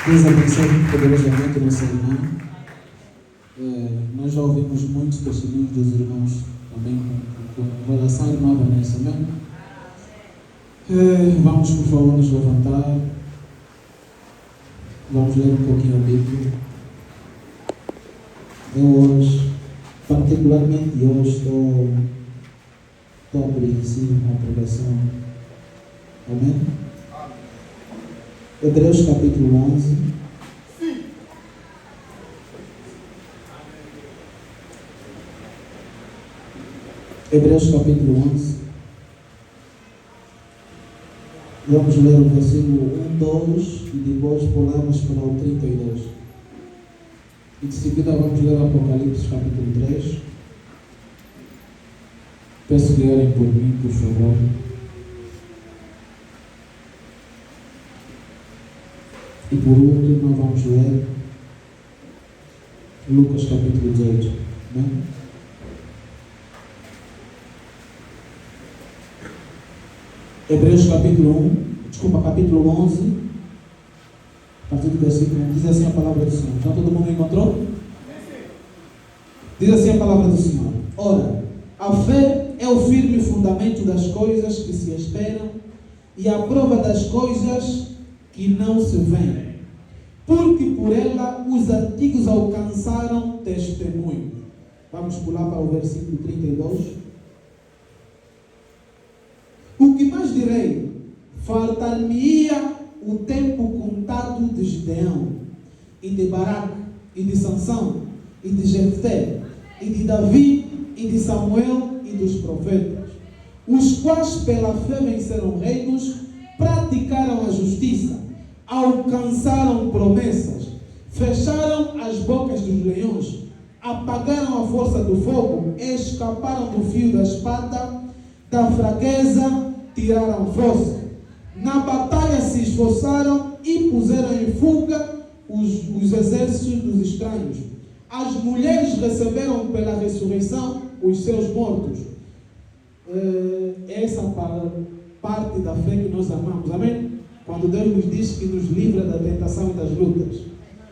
Deus abençoe poderosamente nossa irmã. Nós já ouvimos muitos testemunhos dos irmãos também com relação à irmã Vanessa, amém? Vamos, por favor, nos levantar. Vamos ler um pouquinho a Bíblia. Eu hoje, particularmente hoje, estou apreensivo com a pregação. Amém? Hebreus capítulo 11. Hebreus capítulo 11. Vamos ler o versículo 1, 2 e depois pulamos para o 32. E de seguida vamos ler Apocalipse capítulo 3. Peço que orem por mim, por favor. E por último, nós vamos ler Lucas capítulo 18. Amém? Hebreus capítulo 11, a partir do versículo 1, diz assim a palavra do Senhor. Já todo mundo encontrou? Diz assim a palavra do Senhor. Ora, a fé é o firme fundamento das coisas que se esperam e a prova das coisas que não se veem, porque por ela os antigos alcançaram testemunho. Vamos pular para o versículo 32. O que mais direi? Faltar-me-ia o tempo contado de Gideão, e de Baraque, e de Sansão, e de Jefté, e de Davi, e de Samuel, e dos profetas, os quais pela fé venceram reinos, praticaram a justiça, alcançaram promessas, fecharam as bocas dos leões, apagaram a força do fogo, escaparam do fio da espada, da fraqueza tiraram força, na batalha se esforçaram e puseram em fuga os exércitos dos estranhos. As mulheres receberam pela ressurreição os seus mortos. Essa parte da fé que nós amamos, amém? Quando Deus nos diz que nos livra da tentação e das lutas.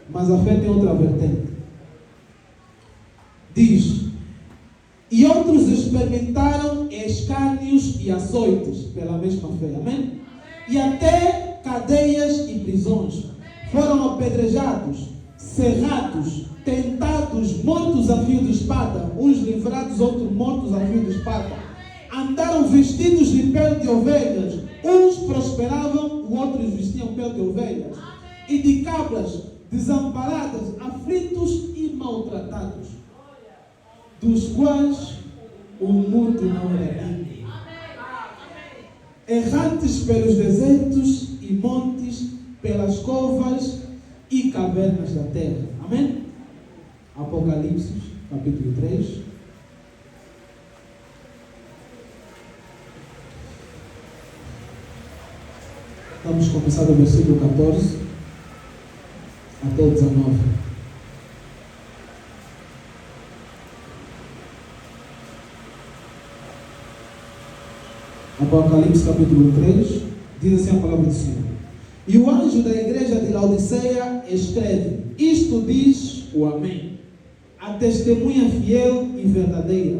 Mas a fé tem outra vertente. Diz: e outros experimentaram escárnios e açoites pela mesma fé, amém? E até cadeias e prisões. Foram apedrejados, cerrados, tentados, mortos a fio de espada, uns livrados, outros mortos a fio de espada. Andaram vestidos de pele de ovelhas, uns prosperavam, outros vestiam pele de ovelhas, e de cabras, desamparadas, aflitos e maltratados, dos quais o mundo não era digno. Errantes pelos desertos e montes, pelas covas e cavernas da terra. Amém? Apocalipse, capítulo 3. Vamos começar do versículo 14 até o 19. Apocalipse capítulo 3, diz assim a palavra do Senhor. E o anjo da igreja de Laodiceia escreve: isto diz o Amém, a testemunha fiel e verdadeira,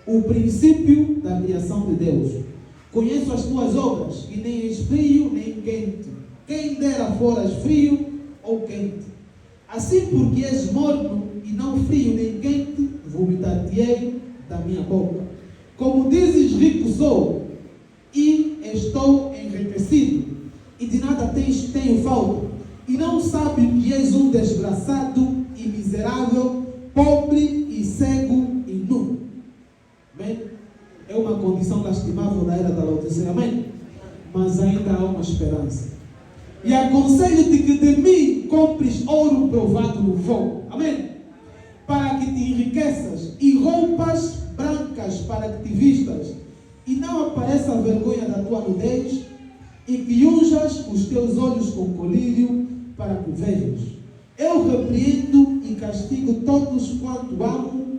o princípio da criação de Deus. Conheço as tuas obras, que nem és frio nem quente. Quem dera foras frio ou quente. Assim, porque és morno e não frio nem quente, vomitar-te-ei da minha boca. Como dizes, rico sou e estou enriquecido, e de nada tenho falta, e não sabe que és um desgraçado e miserável, pobre e cego e nu. Amém? É uma condição lastimável da era da Laodiceia, amém? Mas ainda há uma esperança. E aconselho-te que de mim compres ouro provado no fogo, amém? Para que te enriqueças, e roupas brancas para que te vistas, e não apareça a vergonha da tua nudez, e que unjas os teus olhos com colírio, para que vejas. Eu repreendo e castigo todos quanto amo,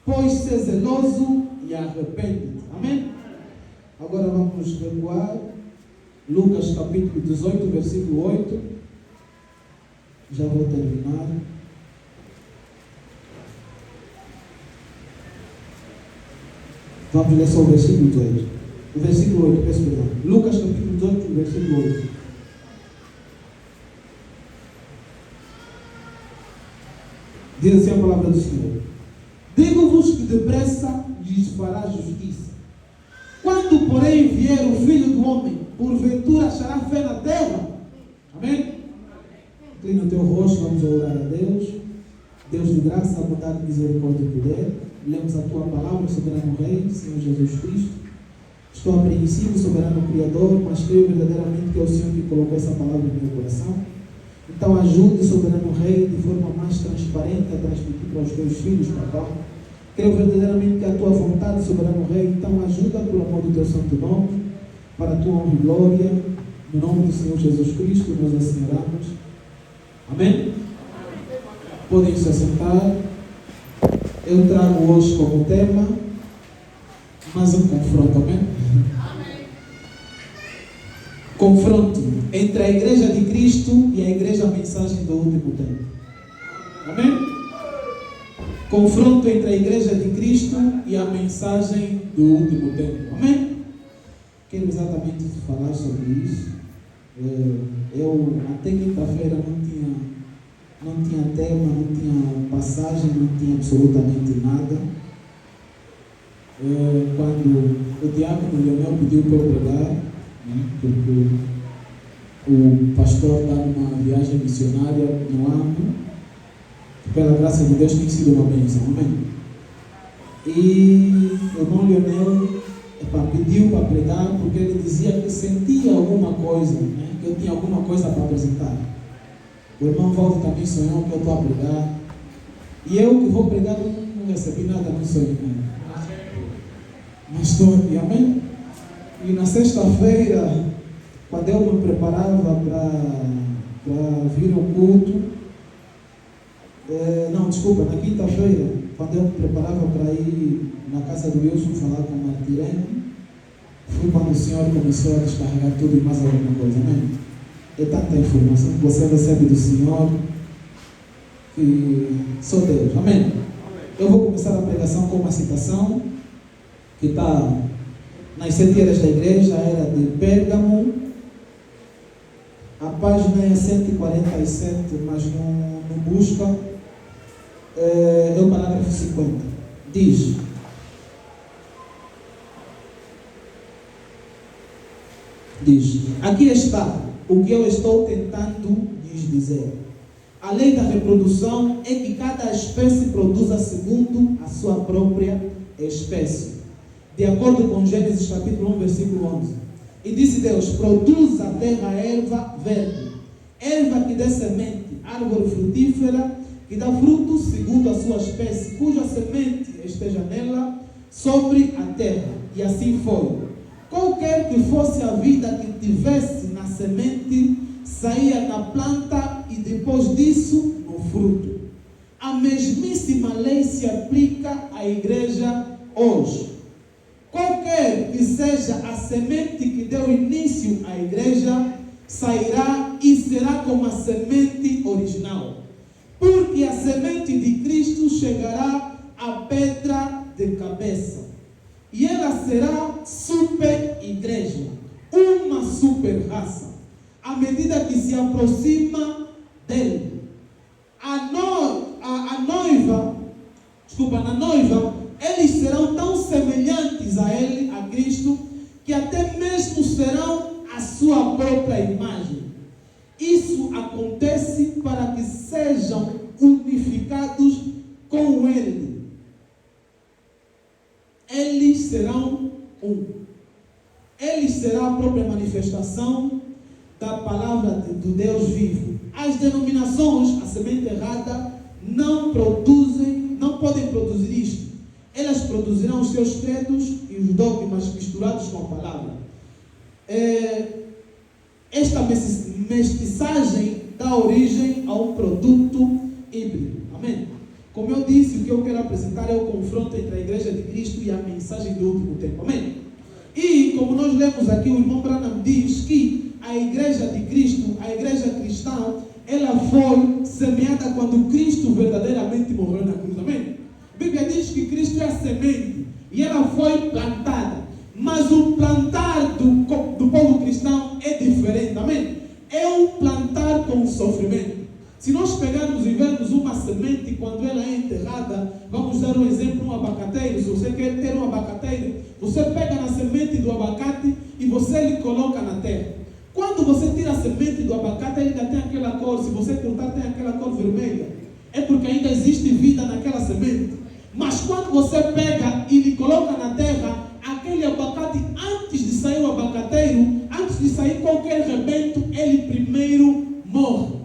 pois ser zeloso e arrepende-te. Amém? Agora vamos recuar. Lucas capítulo 18, versículo 8. Já vou terminar. Vamos ler só o versículo 18. O versículo 8, peço perdão. Lucas capítulo 18, versículo 8. Diz assim a palavra do Senhor: digo-vos que depressa lhes fará justiça. Quando, porém, vier o Filho do Homem, porventura achará fé na terra? Amém? Inclina o teu rosto, vamos orar a Deus. Deus de graça, bondade, misericórdia e poder. Lemos a tua palavra, soberano Rei, Senhor Jesus Cristo. Estou apreensivo, soberano Criador, mas creio verdadeiramente que é o Senhor que colocou essa palavra no meu coração. Então ajude, soberano Rei, de forma mais transparente a transmitir para os teus filhos, Pai. Creio verdadeiramente que é a tua vontade, soberano Rei. Então ajuda, por amor do teu santo nome, para a tua honra e glória. No nome do Senhor Jesus Cristo, nós assim oramos. Amém? Podem se assentar. Eu trago hoje como tema mais um confronto, amém? Amém. Confronto entre a Igreja de Cristo e a Igreja Mensagem do Último Tempo. Amém? Confronto entre a Igreja de Cristo e a Mensagem do Último Tempo. Amém? Quero exatamente falar sobre isso. Eu até quinta-feira não tinha tema, não tinha passagem, não tinha absolutamente nada. Quando o diácono Leonel pediu para eu pregar, né, porque o pastor está numa viagem missionária no ano, pela graça de Deus tem sido uma bênção, amém? E o irmão Leonel pediu para pregar porque ele dizia que sentia alguma coisa, né, que eu tinha alguma coisa para apresentar. O irmão Valdo também sonhou que eu estou a pregar. E eu que vou pregar não recebi nada no sonho. Mas estou aqui, amém? E na sexta-feira, quando eu me preparava para vir ao culto, na quinta-feira, quando eu me preparava para ir na casa do Wilson falar com a Martirene, foi quando o Senhor começou a descarregar tudo e mais alguma coisa, amém? É tanta informação que você recebe do Senhor que só Deus, amém? Eu vou começar a pregação com uma citação que está nas 7 eras da igreja, era de Pérgamo. A página é 147, mas não busca. É o parágrafo 50. Diz: aqui está o que eu estou tentando lhes dizer. A lei da reprodução é que cada espécie produza segundo a sua própria espécie, de acordo com Gênesis capítulo 1, versículo 11. E disse Deus: produza a terra erva verde, erva que dê semente, árvore frutífera, que dá fruto segundo a sua espécie, cuja semente esteja nela, sobre a terra. E assim foi. Qualquer que fosse a vida que tivesse na semente, saía na planta e depois disso no fruto. A mesmíssima lei se aplica à igreja hoje. Qualquer que seja a semente que deu início à igreja, sairá e será como a semente original. Porque a semente de Cristo chegará à pedra de cabeça. E ela será super igreja, uma super raça, à medida que se aproxima dele. Na noiva, eles serão tão semelhantes a ele, a Cristo, que até mesmo serão a sua própria imagem. Isso acontece para que sejam unificados com ele. Eles serão um. Ele será a própria manifestação da palavra do Deus vivo. As denominações, a semente errada, não podem produzir isto. Elas produzirão os seus credos e os dogmas misturados com a palavra. Esta mestiçagem dá origem a um produto híbrido. Amém? Como eu disse, o que eu quero apresentar é o confronto entre a Igreja de Cristo e a mensagem do último tempo. Amém? E como nós lemos aqui, o irmão Branham diz que a Igreja de Cristo, a Igreja cristã, ela foi semeada quando Cristo verdadeiramente morreu na cruz. Amém? A Bíblia diz que Cristo é a semente e ela foi plantada. Mas o plantar do povo cristão é diferente. Amém? É um plantar com sofrimento. Se nós pegarmos e vermos uma semente quando ela é enterrada, vamos dar um exemplo, um abacateiro. Se você quer ter um abacateiro, você pega na semente do abacate e você lhe coloca na terra. Quando você tira a semente do abacate, ele ainda tem aquela cor. Se você cortar, tem aquela cor vermelha. É porque ainda existe vida naquela semente. Mas quando você pega e lhe coloca na terra, aquele abacate, antes de sair o abacateiro, antes de sair qualquer rebento, ele primeiro morre.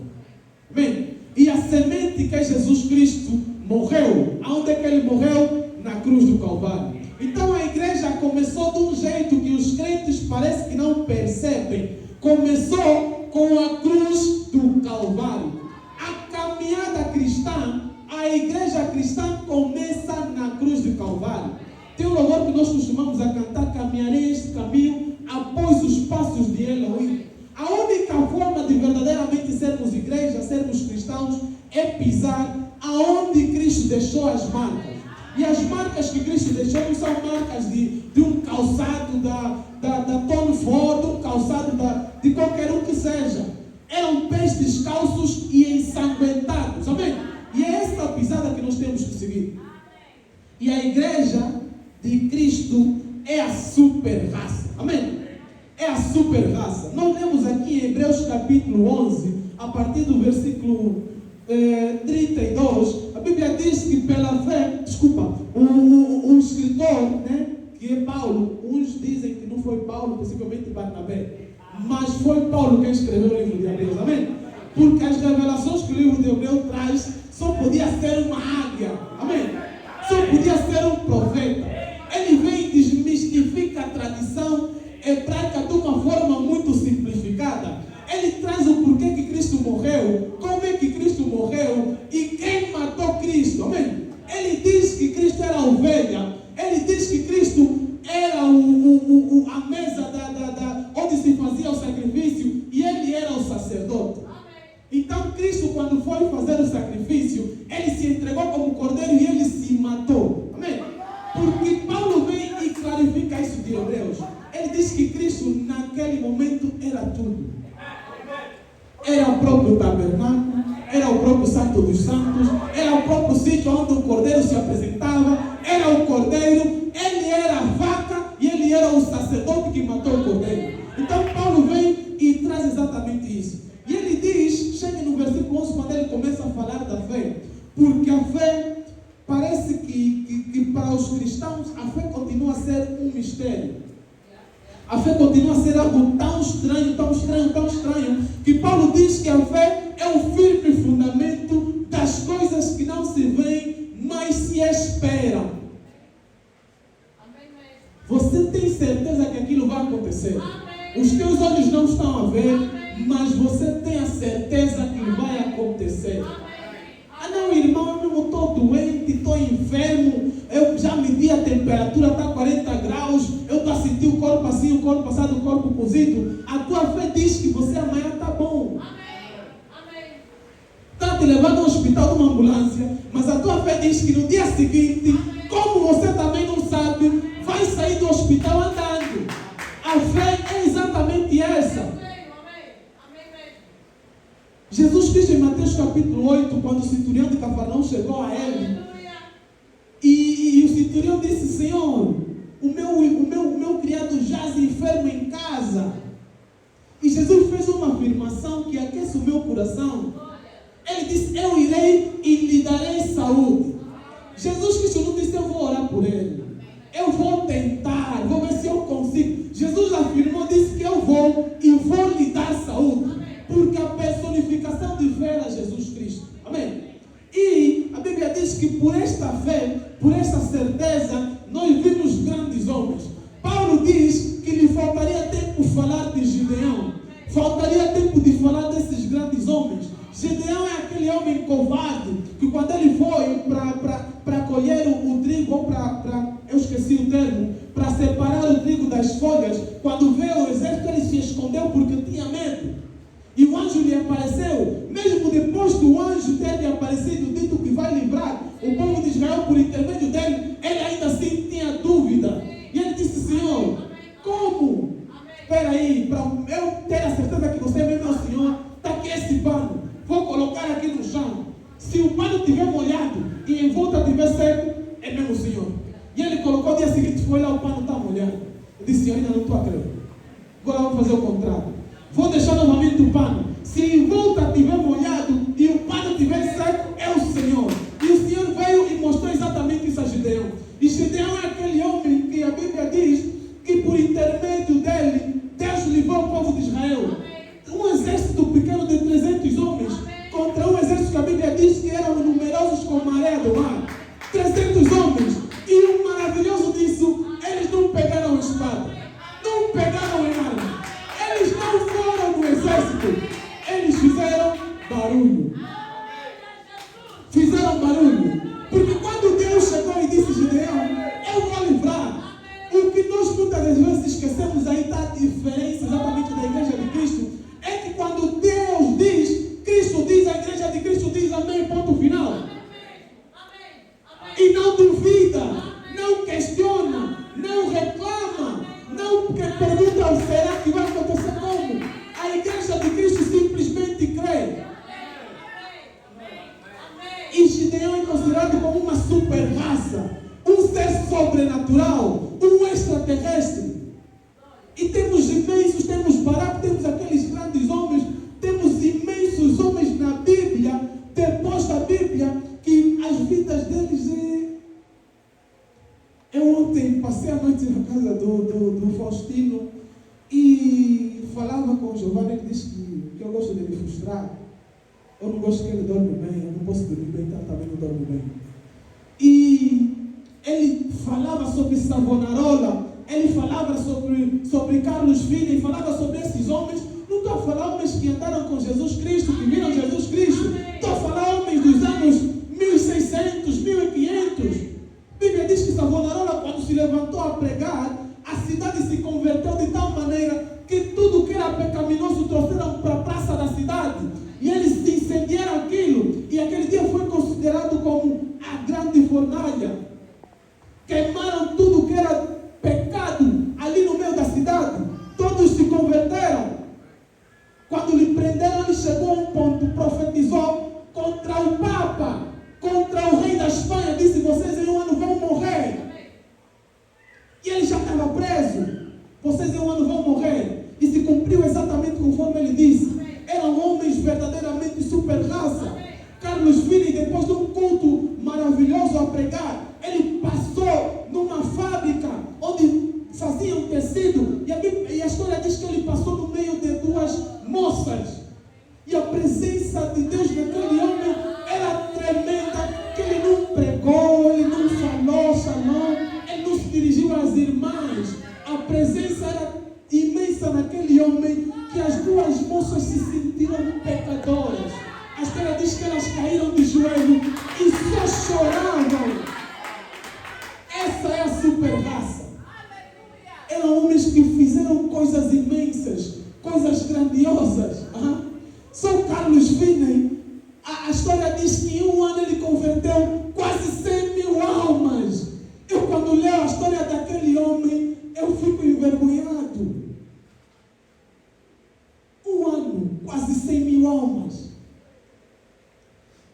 Amém? E a semente que é Jesus Cristo morreu. Aonde é que ele morreu? Na cruz do Calvário. Então a igreja começou de um jeito que os crentes parece que não percebem. Começou com a cruz do Calvário. A caminhada cristã, a igreja cristã começa na cruz do Calvário. Tem um louvor que nós costumamos a cantar: caminharei este caminho após os passos de Elohim. A única forma de verdadeiramente sermos igreja, sermos cristãos, é pisar aonde Cristo deixou as marcas. E as marcas que Cristo deixou não são marcas de um calçado da Tom Ford, um calçado de qualquer um que seja. Eram pés descalços e ensanguentados. Amém? E é essa pisada que nós temos que seguir. E a igreja de Cristo é a super raça. Amém? É a super raça. Nós lemos aqui em Hebreus capítulo 11, a partir do versículo 32, a Bíblia diz que pela fé, o escritor, né, que é Paulo, uns dizem que não foi Paulo, possivelmente Barnabé, mas foi Paulo quem escreveu o livro de Hebreus. Amém? Porque as revelações que o livro de Hebreus traz só podia ser uma águia. Amém? Só podia ser um profeta. Ele vem e desmistifica a tradição hebraica de uma forma muito simplificada. Ele traz o porquê que Cristo morreu, como é que Cristo morreu e quem matou Cristo. Amém? Ele diz que Cristo era a ovelha. Ele diz que Cristo era a mesa onde se fazia o sacrifício e ele era o sacerdote. Então Cristo, quando foi fazer o sacrifício, ele se entregou como cordeiro e ele se matou. Amém? Porque Paulo vem e clarifica isso de Hebreus. Ele diz que Cristo naquele momento era tudo. Era o próprio tabernáculo, era o próprio Santo dos Santos, era o próprio sítio onde o cordeiro se apresentava, era o cordeiro, ele era a vaca e ele era o sacerdote que matou o cordeiro. Então Paulo vem e traz exatamente isso. E ele diz, chega no versículo 11, quando ele começa a falar da fé, porque a fé parece que para os cristãos a fé continua a ser um mistério. A fé continua a ser algo tão estranho, tão estranho, tão estranho, que Paulo diz que a fé é o firme fundamento das coisas que não se veem, mas se esperam. Você tem certeza que aquilo vai acontecer? Os teus olhos não estão a ver, mas você tem a certeza que vai acontecer. Ah não, irmão, eu não estou doente, estou enfermo, eu já medi a temperatura, está 40 graus, eu estou a sentir o corpo assim, o corpo passado, o corpo cozido. A tua fé diz que você amanhã está bom. Está te levando ao hospital de uma ambulância, mas a tua fé diz que no dia seguinte, como você também não sabe, vai sair do hospital andando. A fé é exatamente essa. Jesus Cristo em Mateus capítulo 8, quando o centurião de Cafarnaum chegou a ele, e o centurião disse: Senhor, o meu criado jaz enfermo em casa. E Jesus fez uma afirmação que aquece o meu coração. Ele disse: eu irei e lhe darei saúde. Jesus Cristo não disse: eu vou orar por ele, eu vou tentar, vou ver se eu consigo. Jesus afirmou, disse que eu vou e vou lhe dar saúde. Porque a personificação de fé era Jesus Cristo. Amém? E a Bíblia diz que por esta fé, por esta certeza, nós vimos grandes homens. Paulo diz que lhe faltaria tempo de falar de Gideão. Faltaria tempo de falar desses grandes homens. Gideão é aquele homem covarde que quando ele foi para colher o trigo, ou eu esqueci o termo, para separar o trigo das folhas, quando veio o exército ele se escondeu porque tinha medo. E o anjo lhe apareceu. Mesmo depois do anjo anjo ter aparecido, dito que vai livrar o povo de Israel por intermédio dele, ele ainda assim tinha dúvida. E ele disse: Senhor, como? Espera aí, para eu ter a certeza que você é meu Senhor, está aqui esse pano, vou colocar aqui no chão. Se o pano estiver molhado e em volta estiver seco, é mesmo Senhor. E ele colocou, no dia seguinte foi lá, o pano está molhado. Eu disse: eu ainda não estou a crer. Agora vamos fazer o contrário. Vou deixar novamente o pano. Se em volta estiver molhado e o pano estiver seco, é o Senhor. E o Senhor veio e mostrou exatamente isso a Gideão. E Gideão é aquele homem que a Bíblia diz que por intermédio dele, Deus livrou o povo de Israel. Um exército pequeno de 300 homens contra um exército que a Bíblia diz que eram numerosos como a areia do mar. 300 homens. E o maravilhoso disso, eles não pegaram espada, não pegaram em arma, eles não foram no exército, eles fizeram barulho. Fizeram barulho. Porque quando Deus chegou e disse: Gideão, eu vou livrar. O que nós muitas vezes esquecemos aí da diferença exatamente da igreja de Cristo, é que quando Deus diz, Cristo diz, a igreja de Cristo diz amém, ponto final. E não duvida, não questiona, não reclama, não pergunta: será que vai acontecer como? A igreja de Cristo simplesmente crê. E Gideão é considerado como uma super raça, um ser sobrenatural, um extraterrestre. E temos imensos, temos Baraque, temos aqueles grandes homens, temos imensos homens na Bíblia, depois da Bíblia, que as vidas deles Eu ontem passei a noite na casa do Faustino e falava com o Giovanni. Ele disse que eu gosto de me frustrar. Eu não gosto que ele dorme bem, eu não posso dormir bem, então também não dorme bem. E ele falava sobre Savonarola, ele falava sobre Carlos Filho, e falava sobre esses homens. Não estou a falar homens que andaram com Jesus Cristo, que viram Jesus Cristo. Estou a falar homens dos anos 1600, 1500. A Bíblia diz que Savonarola, quando se levantou a pregar, a cidade se converteu de tal maneira que tudo que era pecaminoso trouxeram para a praça da cidade. E eles incendiaram aquilo. E aquele dia foi considerado como a grande fornalha. Queimaram tudo que era pecado ali no meio da cidade. Todos se converteram. Quando lhe prenderam, ele chegou a um ponto, profetizou contra o Papa, contra o rei da Espanha. Disse: vocês em um ano vão morrer. E ele já estava preso. Vocês em um ano vão morrer. E se cumpriu exatamente conforme ele disse. Eram homens verdadeiramente super raça. Carlos Vini, depois de um culto maravilhoso a pregar, ele passou numa fábrica onde faziam tecido. E a história diz que ele passou no meio de duas moças. E a presença de Deus naquele homem era tremenda. Que ele não pregou, ele não falou shalom, ele não se dirigiu às irmãs. A presença era imensa naquele homem, que as duas moças se sentiram pecadoras. A história diz que elas caíram de joelho e só choravam. Essa é a super raça. Eram homens que fizeram coisas imensas, coisas grandiosas. Só Carlos Finney, a história diz que em um ano ele converteu quase 100.000 almas. Eu, quando leio a história daquele homem, eu fico envergonhado. Um ano, quase 100.000 almas.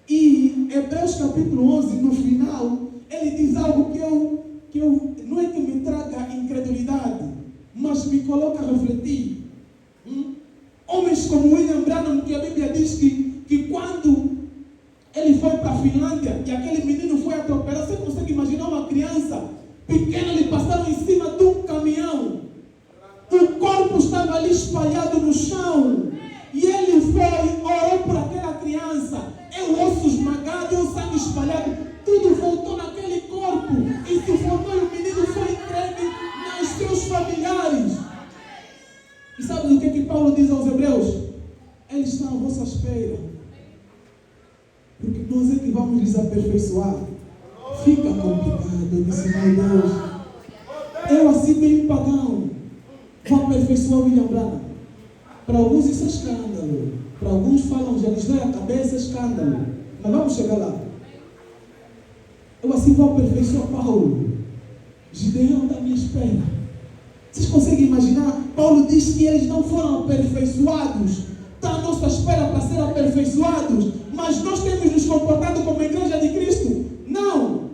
E Hebreus capítulo 11, no final, ele diz algo que eu não é que me traga incredulidade, mas me coloca a refletir. Homens como William Branham, que a Bíblia diz que quando ele foi para a Finlândia e aquele menino foi atropelado, você consegue imaginar uma criança pequena lhe passaram em cima de um caminhão? O corpo estava ali espalhado no chão. E ele foi, orou por aquela criança. É o osso esmagado, é o sangue espalhado. Tudo voltou naquele corpo. E se formou, e o menino foi entregue aos seus familiares. E sabe o que Paulo diz aos Hebreus? Eles estão à vossa espera, porque nós é que vamos lhes aperfeiçoar. Fica complicado. Eu disse: meu Deus, eu assim bem pagão vou aperfeiçoar o William Branham. Para alguns isso é escândalo. Para alguns falam, já lhes dói a cabeça, é escândalo. Mas vamos chegar lá. Eu assim vou aperfeiçoar Paulo. Gideão está à minha espera. Vocês conseguem imaginar? Paulo diz que eles não foram aperfeiçoados. Está à nossa espera para ser aperfeiçoados. Mas nós temos nos comportado como a igreja de Cristo? Não.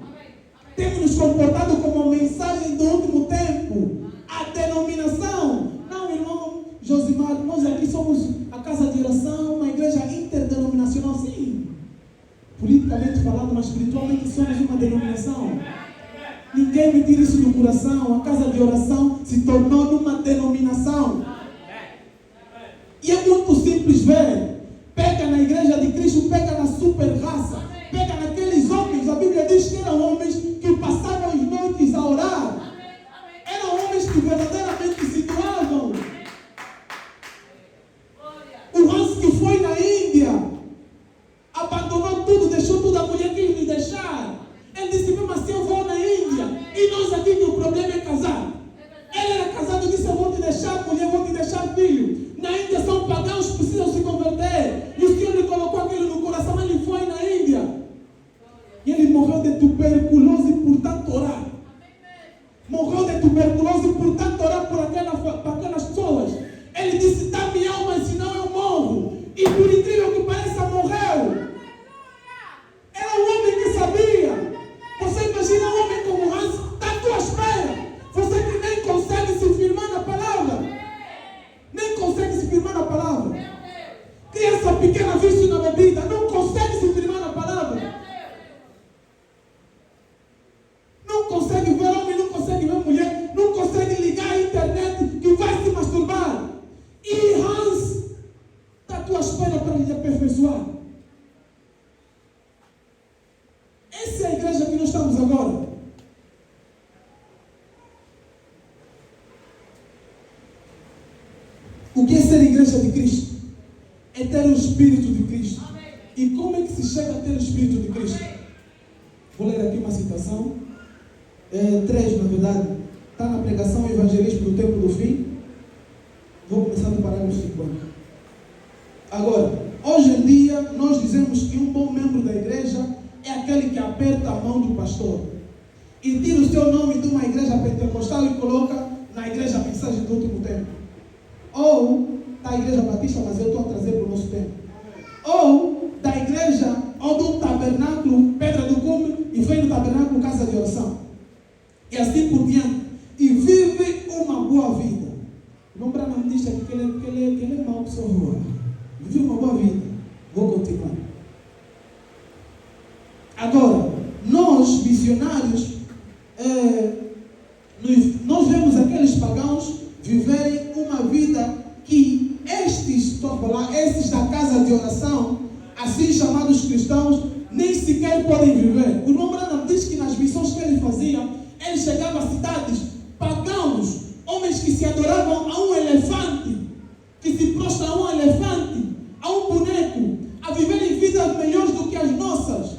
Temos nos comportado como a mensagem do último tempo. A denominação. Não, irmão Josimar, nós aqui somos a casa de oração, uma igreja interdenominacional, sim. Politicamente falando, mas espiritualmente somos uma denominação. Ninguém me tira isso do coração. A casa de oração se tornou numa denominação. E é muito simples ver. Pega na igreja de Cristo, pega na super raça, pega naqueles homens. A Bíblia diz que eram homens que passavam as noites a orar. Eram homens que verdadeiramente se doavam. O Hans que foi na Índia, abandonou tudo, deixou tudo, a mulher quis me deixar. Ele disse, mesmo assim eu vou na Índia. E nós aqui que o problema é casar. Ele era casado e disse, eu vou te deixar mulher, vou te deixar filho. Na Índia são pagãos, precisam se converter. E o Senhor lhe colocou aquilo no coração, ele foi na Índia. E ele morreu de tuberculose por tanto orar. Morreu de tuberculose por tanto orar por aquelas pessoas. Ele disse, dá-me alma, senão eu morro. E por incrível que pareça, morreu. Era um homem que sabia. Você imagina um homem como Hans, está à tua espera. Você que nem consegue se firmar na palavra. Nem consegue se firmar na palavra. Criança pequena, vício na bebida, não consegue se firmar na palavra. Não consegue ver homem, não consegue ver mulher, não consegue ligar a internet que vai se masturbar. E Hans está à tua espera para lhe aperfeiçoar. Essa é a igreja que nós estamos agora. O que é ser igreja de Cristo? É ter o Espírito de Cristo. E como é que se chega a ter o Espírito de Cristo? Vou ler aqui uma citação. 3, na verdade. Está na pregação evangelística do tempo do fim. Vou começar do parágrafo 50. Agora, hoje em dia, nós dizemos que um bom membro da igreja é aquele que aperta a mão do pastor e tira o seu nome de uma igreja pentecostal e coloca na igreja Mensagem do Último Tempo. Ou da igreja batista, mas eu estou a trazer para o nosso tempo. Ou da igreja, ou do tabernáculo Pedra do Cume e vem no tabernáculo Casa de Oração. E assim por diante. E vive uma boa vida. Não para não dizer que ele é mau pessoa. Vive uma boa vida. Vou continuar. Agora, nós, missionários, nós vemos aqueles pagãos viverem uma vida que estes da casa de oração, assim chamados cristãos, nem sequer podem viver. O irmão Branham diz que nas missões que ele fazia, ele chegava a cidades pagãos, homens que se adoravam a um elefante, que se prostram a um elefante, a um boneco, a viverem vidas melhores do que as nossas.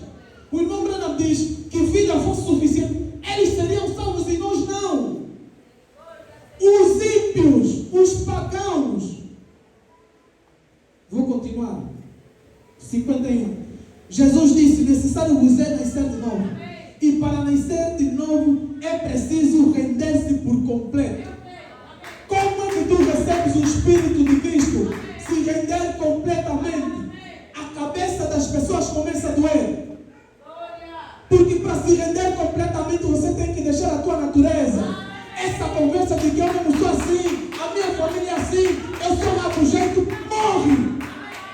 O irmão Branham diz que vida fosse suficiente, eles seriam salvos e nós não. Os ímpios, os pagãos. Vou continuar. 51. Jesus disse, necessário vos é nascer de novo. E para nascer de novo é preciso render-se por completo. Como é que tu recebes o Espírito de Cristo? Se render completamente. A cabeça das pessoas começa a doer. Porque para se render completamente você tem que deixar a tua natureza. Essa conversa de que eu não sou assim, a minha família é assim, eu sou rabugento, morre.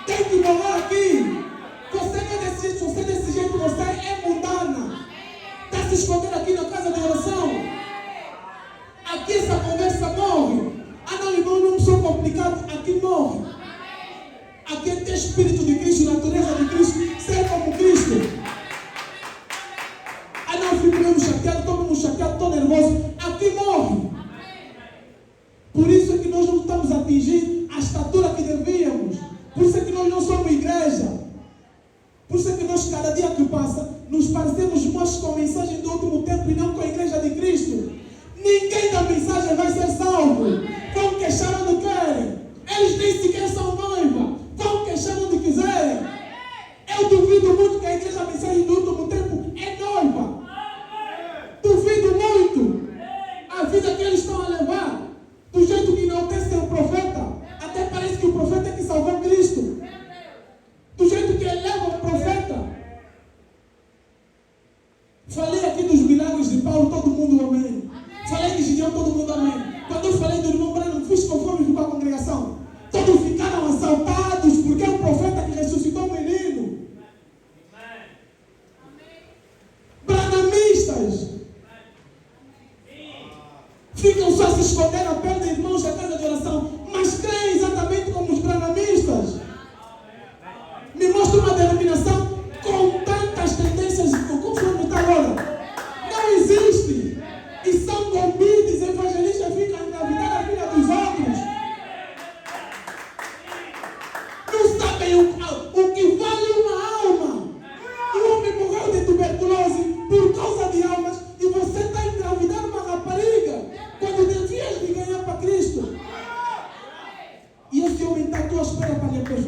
Tem que morrer aqui. Você não é desse jeito, você é desse jeito, você é mundana. Está se escondendo aqui na casa de oração. Aqui essa conversa morre. Ah não, irmão, não sou complicado, aqui morre. Aqui é ter Espírito de Cristo, natureza de Cristo, ser como Cristo. Ah não, fico mesmo chateado, estou mesmo chateado, estou nervoso. Aqui morre. Por isso é que nós não estamos a atingir a estatura que devíamos. Por isso é que nós não somos igreja. Por isso é que nós, cada dia que passa, nos parecemos mais com a mensagem do último tempo e não com a igreja de Cristo. Ninguém da mensagem vai ser salvo. Vão queixar onde querem. Eles nem sequer são noiva. Vão queixar onde quiserem. Eu duvido muito que a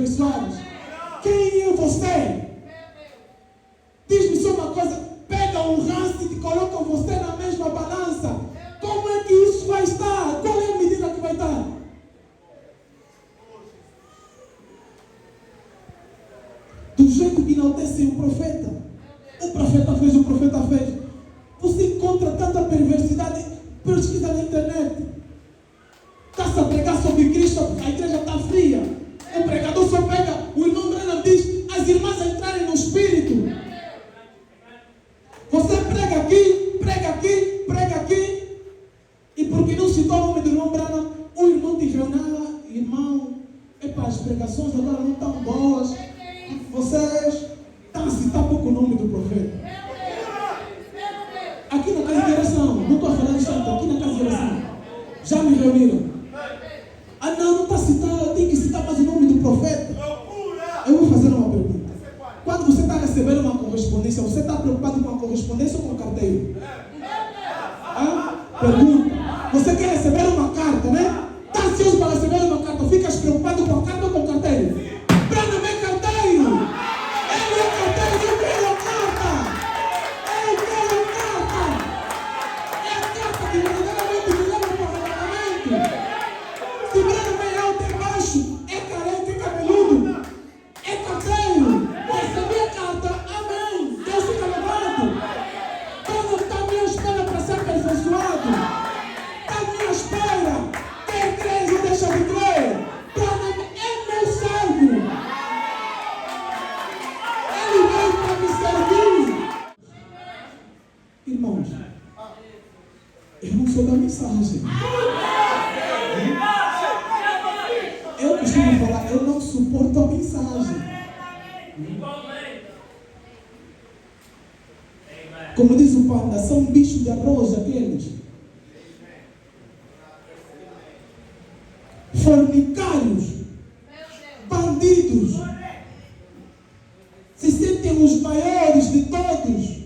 abençoados. Quem é você? Diz-me só uma coisa. Pega um ranço e te colocam você na mesma balança. Como é que isso vai estar? Qual é a medida que vai estar? Do jeito que enaltecem o profeta. O profeta fez, o profeta fez. Você encontra tanta perversidade. Pesquisa na internet. Está-se a pregar sobre Cristo, a igreja está fria. O pregador só pega. O irmão Branham diz, as irmãs entrarem no Espírito. Você prega aqui, prega aqui, prega aqui. E porque não citou o nome do irmão Branham, o irmão diz, não, irmão, as pregações agora não estão boas. Vocês estão a citar pouco o nome do profeta. Aqui na casa de oração, não estou a falar de santo, aqui na casa de oração, já me reuniram. Ah não está a citar, tem que citar mais o nome do profeta. Eu vou fazer uma pergunta. Quando você está recebendo uma correspondência, você está preocupado com a correspondência ou com o carteiro? Pergunta. Você quer receber uma carta, né? Está ansioso para receber uma carta, ficas preocupado com a carta ou com o carteiro? Branham é carteiro! Ele é carteiro, eu quero a carta! Eu quero a carta! É a carta que verdadeiramente me leva para o arrebatamento. Se Branham é alto e baixo, é careca, é cabeludo, é carteiro. Recebi a carta, amém. Deus fica levado. Todo está à minha espera para ser aperfeiçoado. Está à minha espera. Quem crê ou deixa de crer. Branham é meu servo. Ele veio para me servir. Irmãos, eu não sou da mensagem. Eu costumo falar, eu não suporto a mensagem. Como diz o Panda, são bichos de arroz aqueles. Fornicários. Bandidos. Se sentem os maiores de todos.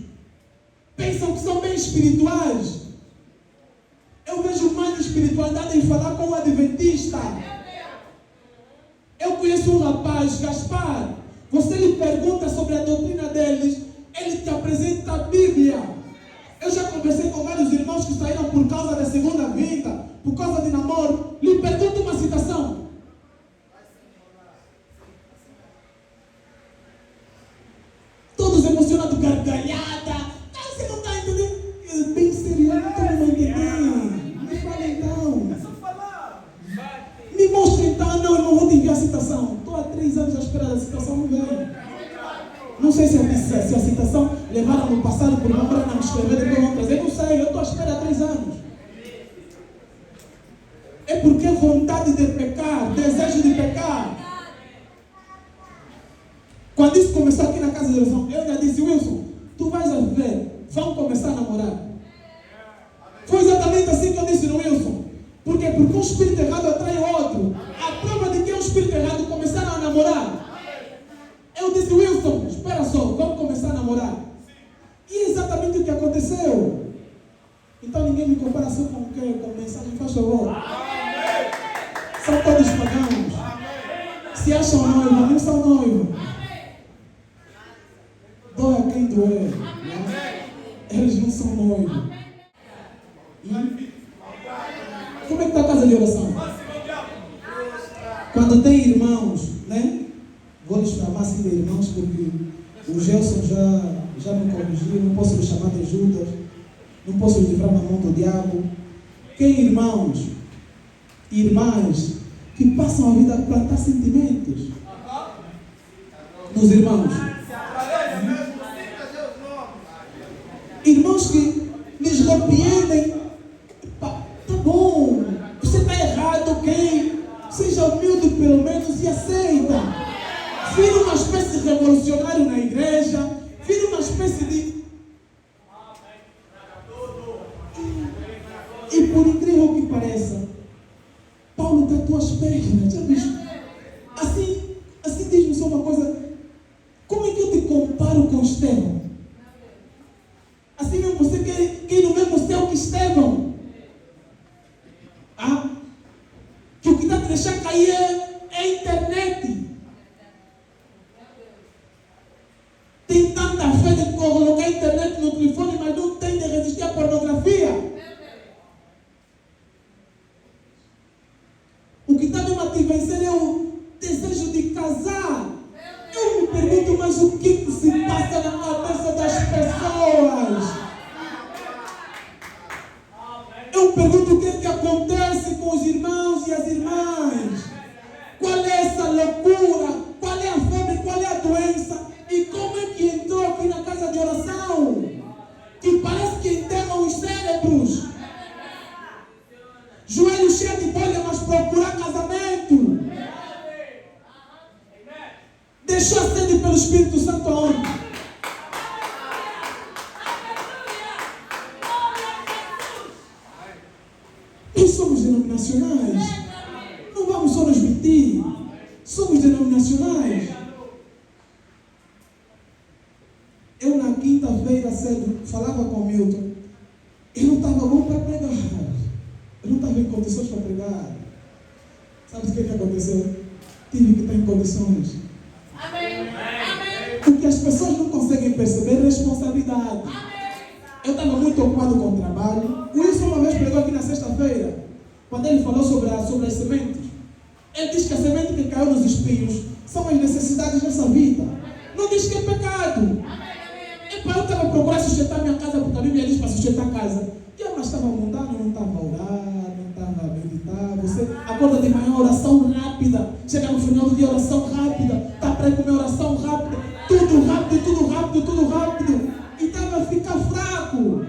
Pensam que são bem espirituais. Eu vejo mais espiritualidade em falar com o adventista. Eu conheço um rapaz, Gaspar. Você lhe pergunta sobre a doutrina deles, ele te apresenta a Bíblia. Eu já conversei com vários irmãos que saíram por causa da segunda vinda, por causa de namoro. Lhe pergunto uma citação. Todos emocionados, gargalhada. Você não está entendendo? Bem sério, eu não estou entendendo. Me fala então. Me mostra então. Não, eu não vou te enviar a citação. Estou há 3 anos à espera da citação, não vem. Não sei se a citação levaram no passado por uma para não escrever, depois vão trazer. Eu não sei, eu estou à espera há 3 anos. É porque vontade de pecar, desejo de pecar. Quando isso começou aqui na casa de oração, eu já disse, Wilson, tu vais a ver, vamos começar a namorar. Foi exatamente assim que eu disse no Wilson. Por quê? Porque um espírito errado atrai outro. A prova de que é um espírito errado, começaram a namorar. Eu disse, Wilson, espera só, vamos começar a namorar. E é exatamente o que aconteceu. Então ninguém me compara só com o quê? Com mensagem, faz favor. São todos pagãos. Se acham noivo, não são noivos. Doa quem doer. Né? Eles não são noivos. Como é que está a casa de oração? Quando tem irmãos, né? Vou lhes chamar assim de irmãos porque o Gelson já me corrigiu, não posso lhe chamar de Judas, não posso lhe livrar na mão do diabo. Quem irmãos, irmãs que passam a vida a plantar sentimentos nos irmãos. Irmãos que lhes repreendem. Tá bom, você está errado, ok? Seja humilde pelo menos e aceita. Vira uma espécie de revolucionário na igreja. Vira uma espécie de... E por incrível que pareça, Paulo está às tuas pernas. Já visto? Assim diz-me só uma coisa. Como é que eu te comparo com Estevão? Assim mesmo você quer ir no mesmo céu que Estevão? Que o que está te deixando cair é a internet. mesmo a te vencer é o desejo de casar. Eu me pergunto, mas o que se passa na cabeça das pessoas? Eu me pergunto o que acontece com os irmãos e as irmãs. Qual é essa loucura? Qual é a febre? Qual é a doença? E como é que entrou aqui na casa de oração? Que parece que enterram os cérebros. Joelho cheio de bolha, mas procurar casamento. Deixou a sede pelo Espírito Santo aonde? Nós somos denominacionais. Não vamos só nos mentir. Somos denominacionais. Eu na quinta-feira cedo falava com o Milton. Eu não estava bom para pregar. Eu não estava em condições para pregar. Sabe o que aconteceu? Tive que estar em condições. Amém. Porque as pessoas não conseguem perceber responsabilidade. Eu estava muito ocupado com o trabalho. O Wilson uma vez pregou aqui na sexta-feira, quando ele falou sobre as sementes. Ele diz que a semente que caiu nos espinhos são as necessidades dessa vida. Não diz que é pecado. Eu estava procurando sustentar minha casa, porque a Bíblia diz para sustentar a casa. Mas estava mundano, não estava a orar, não estava a meditar. Você acorda de manhã, oração rápida. Chega no final do dia, oração rápida. Está para comer, oração rápida. Tudo rápido, tudo rápido, tudo rápido. E estava a ficar fraco.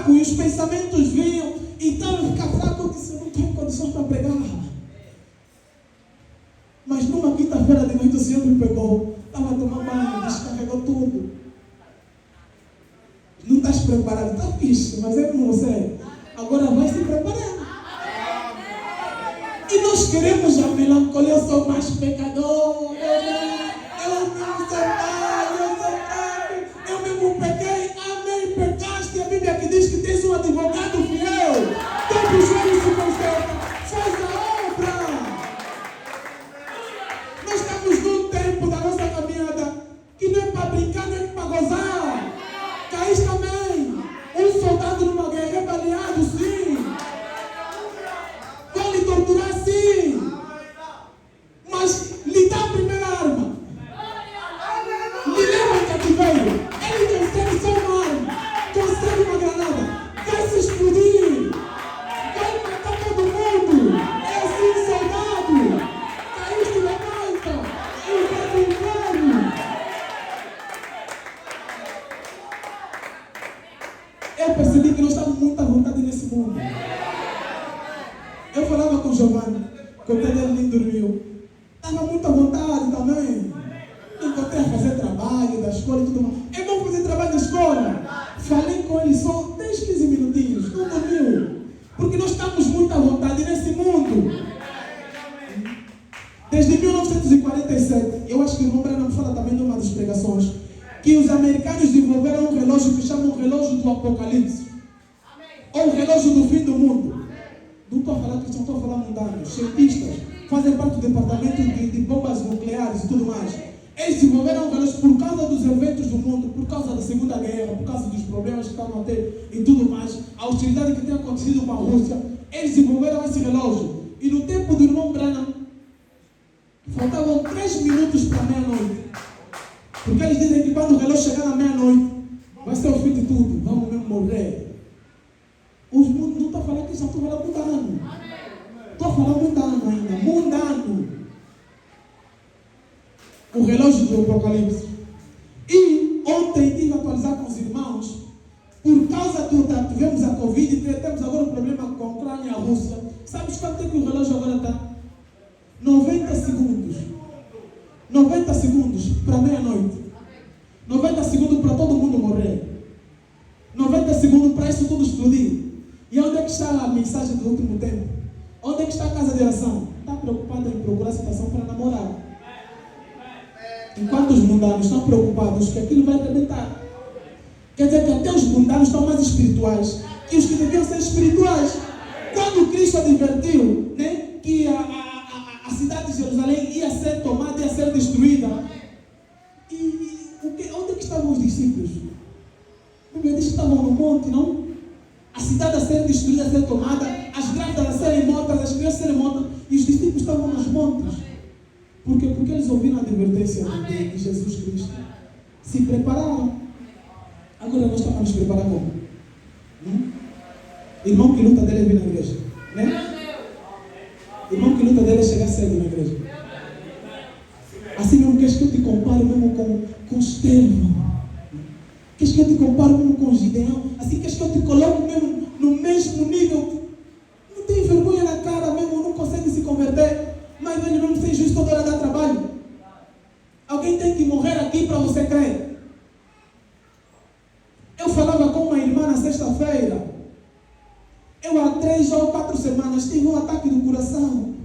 E os pensamentos vinham. E estava a ficar fraco. Eu disse, eu não tenho condições para pregar. Mas numa quinta-feira de noite o Senhor me pegou. Estava a tomar banho, descarregou tudo. Não estás preparado, está fixe, mas é como você. Agora vai se preparando. E nós queremos a melancolia, eu sou mais pecador. Eu não sou mais, eu sou fraco. Eu mesmo pequei, amém, pecaste. A Bíblia que diz que tens um advogado fiel. Todo joelho se conserta, faz a obra. Nós estamos num tempo da nossa caminhada que não é para brincar, não é para gozar. Caíste também. Um soldado numa guerra é baleado, sim. Vão lhe torturar, sim. Mas lhe dá a primeira arma. Lhe leva em cativeiro. Ele consegue só uma arma. Consegue uma granada. Vai se explodir. Vai matar todo mundo. É assim, soldado. Caíste, levanta. E vai pro inferno. Eu percebi que nós estamos muito à vontade nesse mundo. Eu falava com o Giovanni, quando ele nem dormiu. Estava muito à vontade também. Encontrei a fazer trabalho da escola e tudo mais. É bom fazer trabalho da escola. Falei com ele só 10, 15 minutinhos. Não dormiu. Porque nós estamos muito à vontade nesse mundo. Desde 1947, eu acho que o irmão Branham fala também numa das pregações, que os americanos desenvolveram um relógio que chamam o relógio do Apocalipse. Ou o relógio do fim do mundo. Não estou a falar cristão, estou a falar mundanos. Cientistas fazem parte do departamento de bombas nucleares e tudo mais. Eles desenvolveram um relógio por causa dos eventos do mundo, por causa da Segunda Guerra, por causa dos problemas que estavam a ter e tudo mais, a hostilidade que tem acontecido com a Rússia. Eles desenvolveram esse relógio. E no tempo do irmão Branham, faltavam 3 minutos para meia-noite. Porque eles dizem que quando o relógio chegar na meia-noite, vai ser o fim de tudo, vamos mesmo morrer. Os mundos não estão falando que já estou falando mundano. Estou falando mundano ainda, mundano. O relógio do Apocalipse. E ontem tive a atualizar com os irmãos, por causa tivemos a Covid e temos agora um problema com a Ucrânia e a Rússia. Sabes quanto é que o relógio agora está? 90 segundos. 90 segundos para meia-noite. 90 segundos para todo mundo morrer. 90 segundos para isso tudo explodir. E onde é que está a mensagem do último tempo? Onde é que está a casa de oração? Está preocupada em procurar situação para namorar. Enquanto os mundanos estão preocupados que aquilo vai arrebentar. Quer dizer que até os mundanos estão mais espirituais que os que deviam ser espirituais. Quando Cristo advertiu, né, que a cidade de Jerusalém ia ser tomada, ia ser destruída. Onde é que estavam os discípulos? A Bíblia diz que estavam no monte, não? a cidade a ser destruída, a ser tomada, as grávidas a serem mortas, as crianças a serem mortas, e os discípulos estavam nos montes. Por quê? Porque eles ouviram a advertência de Jesus Cristo. Se prepararam. Agora nós estamos a nos preparar como? Irmão que luta dele é vir na igreja. Né? Irmão que luta dele é chegar cedo na igreja. Assim mesmo, queres que eu te compare mesmo com Estevão? Queres que eu te compare mesmo com Gideão? Assim queres que eu te coloque mesmo no mesmo nível? Não tem vergonha na cara mesmo, não consegue se converter. Mas velho, mesmo sem justo toda hora dá trabalho. Alguém tem que morrer aqui para você crer. Eu falava com uma irmã na sexta-feira. Eu há 3 ou 4 semanas tive um ataque do coração.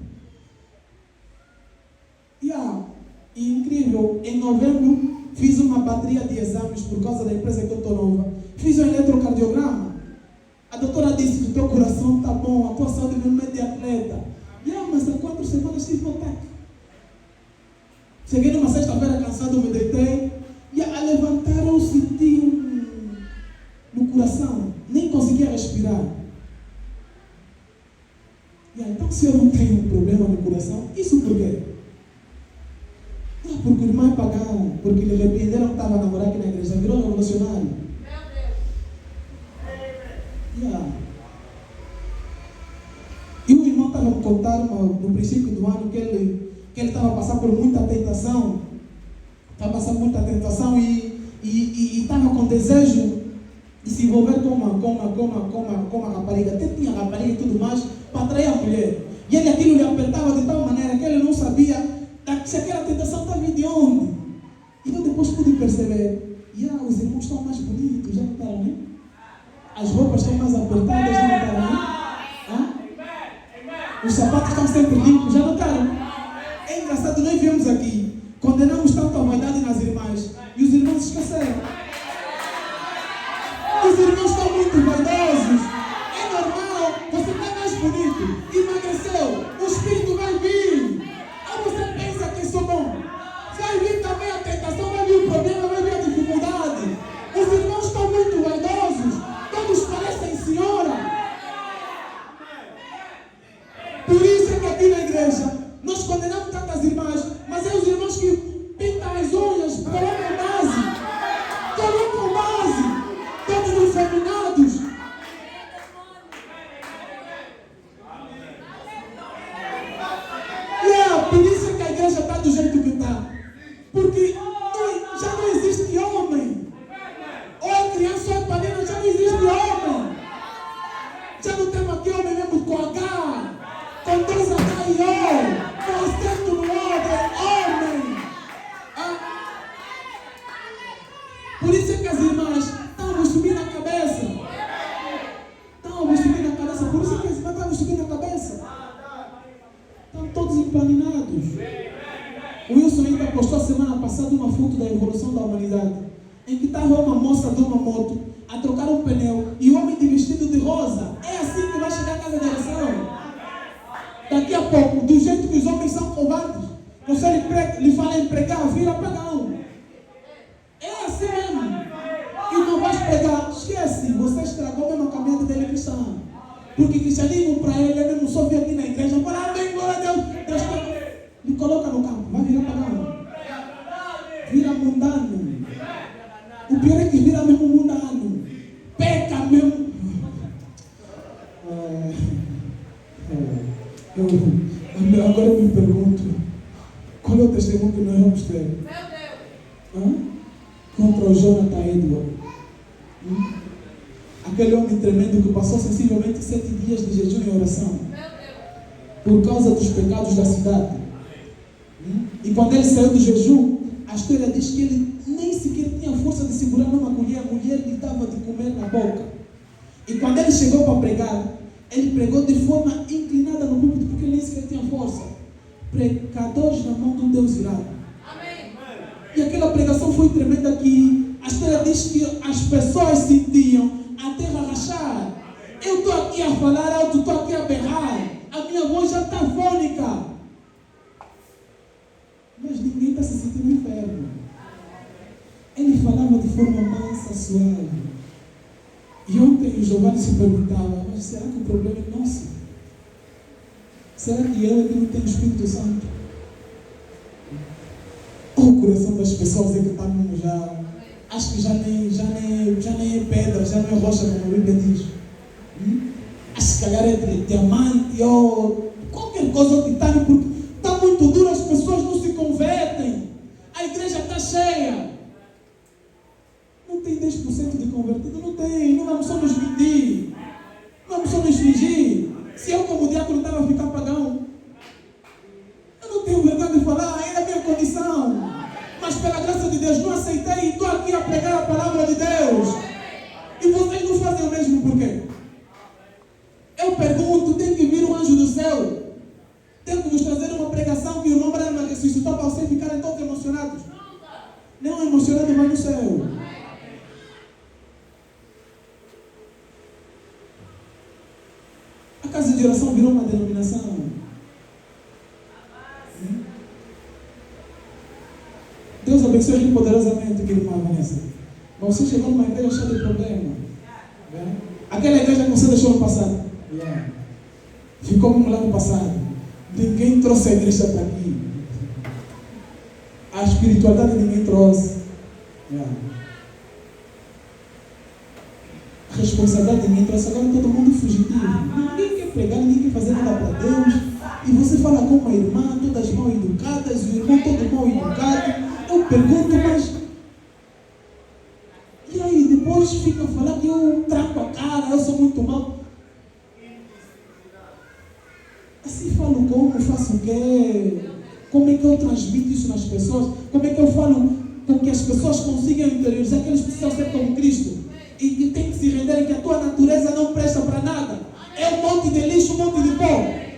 E incrível, em novembro fiz uma bateria de exames por causa da empresa que eu estou nova. Fiz um eletrocardiograma. A doutora disse que o teu coração está bom, a tua saúde mesmo é de atleta. Mas há 4 semanas tive um ataque. Cheguei numa sexta-feira cansado, me deitei. A levantar eu senti no coração. Nem conseguia respirar. Então se eu não tenho um problema no coração, isso por quê? Porque o irmão é pagão, porque lhe repreenderam que estava a namorar aqui na igreja, virou revolucionário. E o irmão estava a me contar no princípio do ano que ele estava a passar por muita tentação. Estava a passar por muita tentação e estava com desejo de se envolver com uma rapariga. Até tinha rapariga e tudo mais para atrair a mulher. E ele aquilo lhe apertava de tal maneira que ele não sabia se aquela tentação estava de onde. Então depois pude perceber, os irmãos estão mais bonitos, já notaram, né? As roupas estão mais apertadas, já notaram, né? Os sapatos estão sempre limpos, já notaram? É engraçado, nós viemos aqui, condenamos tanto a vaidade nas irmãs, e os irmãos esqueceram. Os irmãos estão muito vaidosos. É normal, você está mais bonito, emagreceu, o espírito vai vir. Ou você pensa que sou bom? Vai vir também a tentação, vai vir o problema, vai vir a dificuldade. Os irmãos estão muito vaidosos, todos parecem senhora. Por isso é que aqui na igreja nós condenamos tantas irmãs, mas é os irmãos que pintam as unhas, colocam base, todos efeminados. Por isso é que a igreja está do jeito que está. Porque já não existe homem. Ou é criança ou é panela, já não existe homem. Já não temos aqui homem mesmo com H, com 2 H e O, com acento no outro, homem. Por isso é que as irmãs estão subindo a cabeça. Por isso é que as irmãs estão subindo a cabeça. Estão todos empaninados. O Wilson ainda postou semana passada uma foto da evolução da humanidade, em que estava uma moça de uma moto a trocar um pneu e o homem de vestido de rosa. É assim que vai chegar a casa de oração. Daqui a pouco, do jeito que os homens são covardes, você lhe fala em pregar, vira pagão. É assim mesmo. E não vais pregar, esquece, você estragou mesmo a caminhada dele cristã. Porque cristianismo para ele é mesmo só vir aqui na igreja, falar amém, glória a Deus, lhe coloca no campo, vai virar pagão. Vira mundano. O pior é que vira mesmo mundano. Peca mesmo. Agora eu me pergunto, qual é o testemunho que nós vamos ter? Contra o Jonathan Edward. Aquele homem tremendo que passou sensivelmente 7 dias de jejum e oração por causa dos pecados da cidade. E quando ele saiu do jejum, a história diz que ele nem sequer tinha força de segurar numa colher. A mulher lhe dava de comer na boca. E quando ele chegou para pregar, ele pregou de forma inclinada no púlpito, porque ele nem sequer tinha força. Pecadores na mão de um Deus irado. E aquela pregação foi tremenda, que a história diz que as pessoas sentiam a terra rachar. Eu estou aqui a falar alto, estou aqui a berrar, a minha voz já está fônica, mas ninguém está se sentindo enfermo. Ele falava de forma mansa, suave. E ontem o Giovanni se perguntava, mas será que o problema é nosso? Será que eu é que não tenho o Espírito Santo? Ou o coração das pessoas é que está mesmo já... Acho que já nem é pedra, já não é rocha, como a Bíblia diz. Acho que calhar é diamante ou qualquer coisa titânio, porque está muito duro, as pessoas não se convertem. A igreja está cheia. Não tem 10% de convertido, não tem. Não vamos só nos mentir. Não vamos só nos fingir. Se eu como diácono estava a ficar pagão, eu não tenho vergonha de falar, ainda é a minha condição. Mas pela graça de Deus não aceitei e estou aqui a pregar a palavra de Deus. E vocês não fazem o mesmo por quê? Eu pergunto, tem que vir um anjo do céu. Tem que nos trazer uma pregação que o irmão Branham ressuscitou para vocês ficarem todos emocionados. Não emocionado vai no céu. A casa de oração virou uma denominação. Deus abençoe ele poderosamente, que irmã Vanessa. Mas você chegou numa igreja cheia de problema. Aquela igreja que você deixou no passado. Ficou como lá no passado. Ninguém trouxe a igreja para aqui. A espiritualidade ninguém trouxe. A responsabilidade ninguém trouxe. Agora todo mundo fugitivo. Ninguém quer pregar, ninguém quer fazer nada para Deus. E você fala com uma irmã, todas mal educadas, o irmão todo mal educado. Eu pergunto, mas... E aí, depois fica falando que eu trago a cara, eu sou muito mal. Assim falo como, faço o quê? Como é que eu transmito isso nas pessoas? Como é que eu falo com que as pessoas consigam interiorizar que eles precisam ser como Cristo? E que tem que se renderem que a tua natureza não presta para nada. É um monte de lixo, um monte de pó.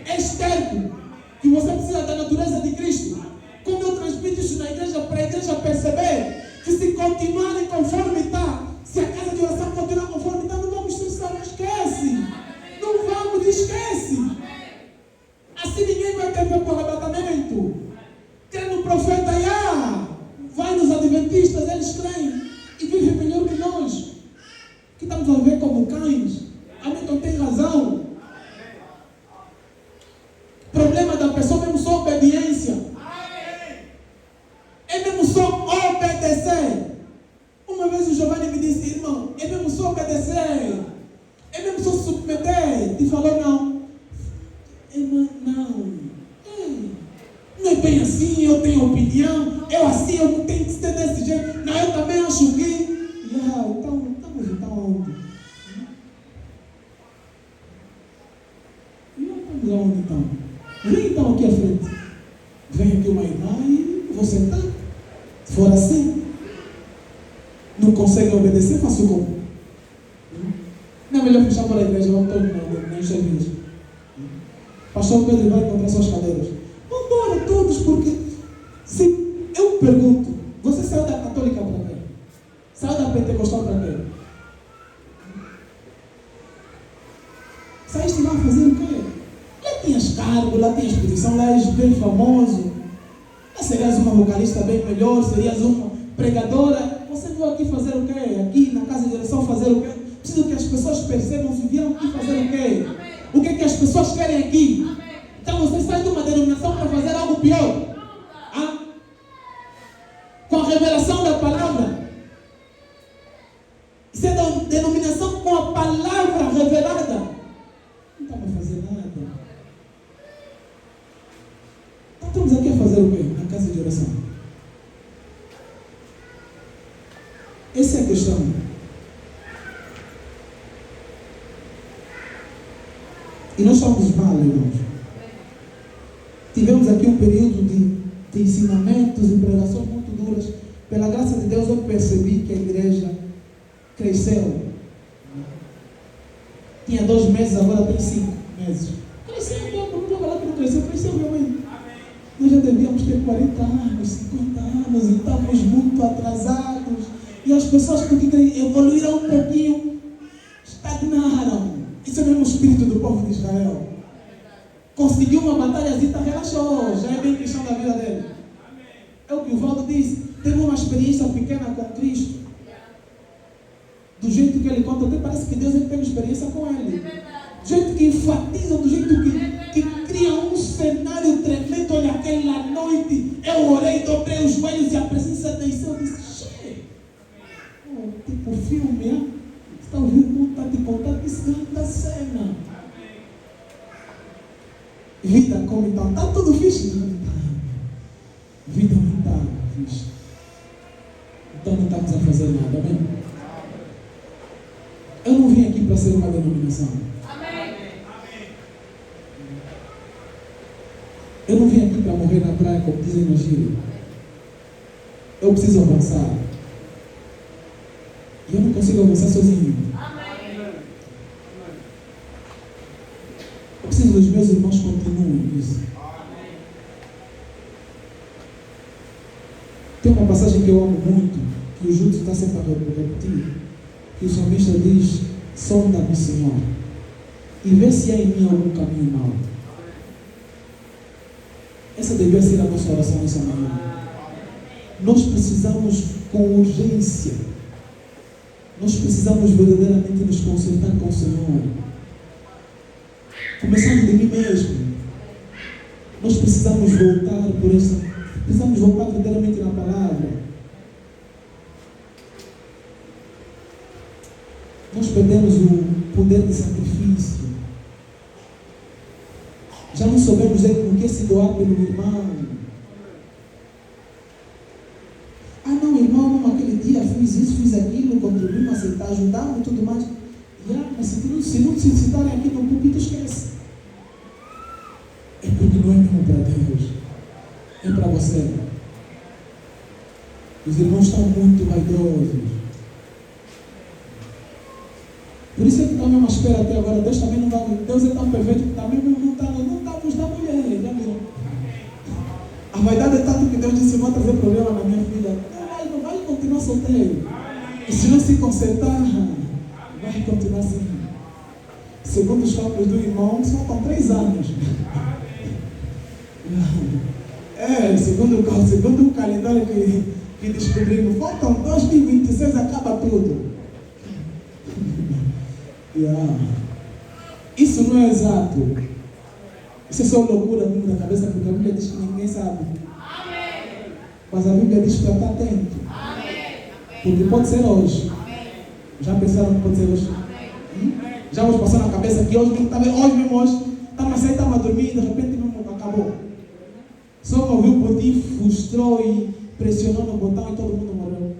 É esterco. Que você precisa da natureza de Cristo. Como eu transmito isso na igreja, para a igreja perceber que se continuarem conforme está, se a casa de oração continuar conforme está, não vamos estressar, não esquece. Não vamos, esquece. Assim ninguém vai ter para o arrebatamento. Crê no profeta, vai nos adventistas, eles creem e vivem melhor que nós. Que estamos a ver como cães. Hamilton tem razão. O problema da pessoa é mesmo só obediência. É mesmo só obedecer. Uma vez o Giovanni me disse, irmão, é mesmo só obedecer. É mesmo só submeter. E falou, não. Irmã, não. Não é bem assim, eu tenho opinião. Eu assim, eu tenho que ser desse jeito. Não, eu também acho que... Então, onde? Estamos aonde então? Vem então aqui à frente. Vem aqui uma irmã e vou sentar. Se for assim, não consegue obedecer, faço como? Não é melhor fechar para a igreja, vamos todo mundo na igreja. Pastor Pedro vai encontrar suas cadeiras. Vamos embora todos, porque se eu pergunto, você saiu da católica para quê? Saiu da pentecostal para quê? Saíste lá fazer o quê? Lá tinhas cargo, lá tinhas posição, lá és bem famoso. Lá serias uma vocalista bem melhor, serias uma pregadora. Você veio aqui fazer o quê? Aqui na casa de oração fazer o quê? Preciso que as pessoas percebam se vieram aqui fazer o quê? O que é que as pessoas querem aqui? Então você sai de uma denominação para fazer algo pior. Com a revelação da palavra. Isso é da denominação com a palavra revelada. Não estamos a fazer nada. Então estamos aqui a fazer o quê? Na casa de oração. Essa é a questão. E nós estamos mal, irmãos. Tivemos aqui um período de ensinamentos e pregações muito duras. Pela graça de Deus eu percebi que a igreja cresceu. Tinha 2 meses, agora tem 5 meses. Cresceu, não vou falar que não cresceu, cresceu realmente. Nós já devíamos ter 40 anos, 50 anos e estamos muito atrasados. E as pessoas porque evoluíram um pouquinho, estagnaram. Isso é mesmo o espírito do povo de Israel. Conseguiu uma batalhazita, relaxou, já é bem cristão da vida dele. É o que o Valdo disse, teve uma experiência pequena com Cristo. do jeito que ele conta, até parece que Deus tem experiência com ele. Do jeito que enfatiza, do jeito que cria um cenário tremendo. Olha, aquela noite eu orei, dobrei os joelhos e a presença desceu. Eu disse, tipo filme, hein? Você está ouvindo como está te contando? Que grande cena. Vida como então? Está tudo fixe? Vida não está fixe. Então não estamos a fazer nada, amém? Eu não vim aqui para ser uma denominação. Eu não vim aqui para morrer na praia, como dizem no giro. Eu preciso avançar. E eu não consigo avançar sozinho. Eu preciso que os meus irmãos continuem isso. Tem uma passagem que eu amo muito, que o Júlio está sempre a repetir, que o salmista diz, sonda-me, Senhor, e vê se há em mim algum caminho mau. Essa devia ser a nossa oração nessa manhã. Nós precisamos com urgência. Nós precisamos verdadeiramente nos consertar com o Senhor. Começando de mim mesmo. Nós precisamos voltar por essa. Precisamos voltar verdadeiramente na palavra. Nós perdemos o poder de sacrifício. Já não soubemos o que é se doar pelo irmão. Ah não, irmão, naquele dia fiz isso, fiz aquilo, contribuí, aceitar, ajudar e tudo mais. Mas se não se citarem aqui no púlpito, esquece. É porque não é mesmo para Deus. É para você. Os irmãos estão muito vaidosos. Por isso é que estamos à espera até agora. Deus também não vai. Deus é tão perfeito que também não estamos da mulher. Já viram? A vaidade é tanto que Deus disse: vou trazer problema na minha vida. Não vai continuar solteiro. E se não se consertar, vai continuar assim. Segundo os cálculos do irmão, faltam 3 anos. Segundo o calendário que descobrimos, faltam 2026, acaba tudo. Isso não é exato. Isso é só loucura da cabeça, porque a Bíblia diz que ninguém sabe. Mas a Bíblia diz para estar atento. Porque pode ser hoje. Já pensaram que pode ser hoje? Já vos passou na cabeça que hoje estamos aí, estamos a dormir e de repente acabou. Só ouviu o botim, frustrou e pressionou no botão e todo mundo morreu.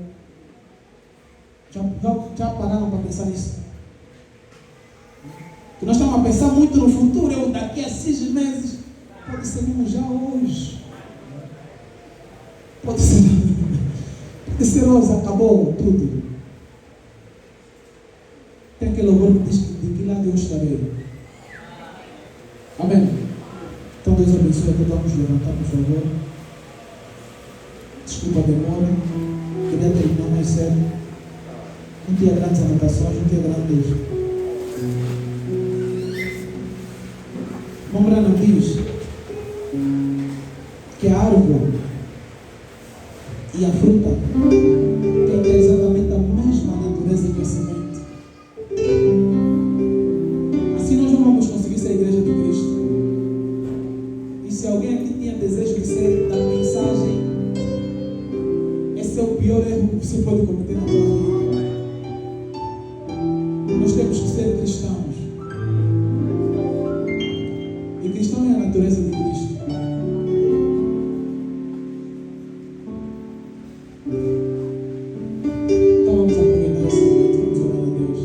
Já pararam para pensar nisso? Que nós estamos a pensar muito no futuro, daqui a 6 meses, pode ser mesmo já hoje. Pode ser hoje, acabou tudo. Tem aquele louvor que diz de que lado eu estarei. Amém. Então Deus abençoe, até vamos levantar, por favor. Desculpa a demora. Queria terminar mais cedo. Não tinha grandes anotações, não tinha grandes. Vamos lá, não diz que a árvore e a fruta têm exatamente a mesma natureza que a semente. Assim nós não vamos conseguir ser a igreja de Cristo. E se alguém aqui tinha desejo de ser da mensagem, esse é o pior erro que você pode cometer na tua vida. Nós temos que ser cristãos. E cristão é a natureza de Cristo. Então vamos aproveitar esse momento, vamos orar a Deus.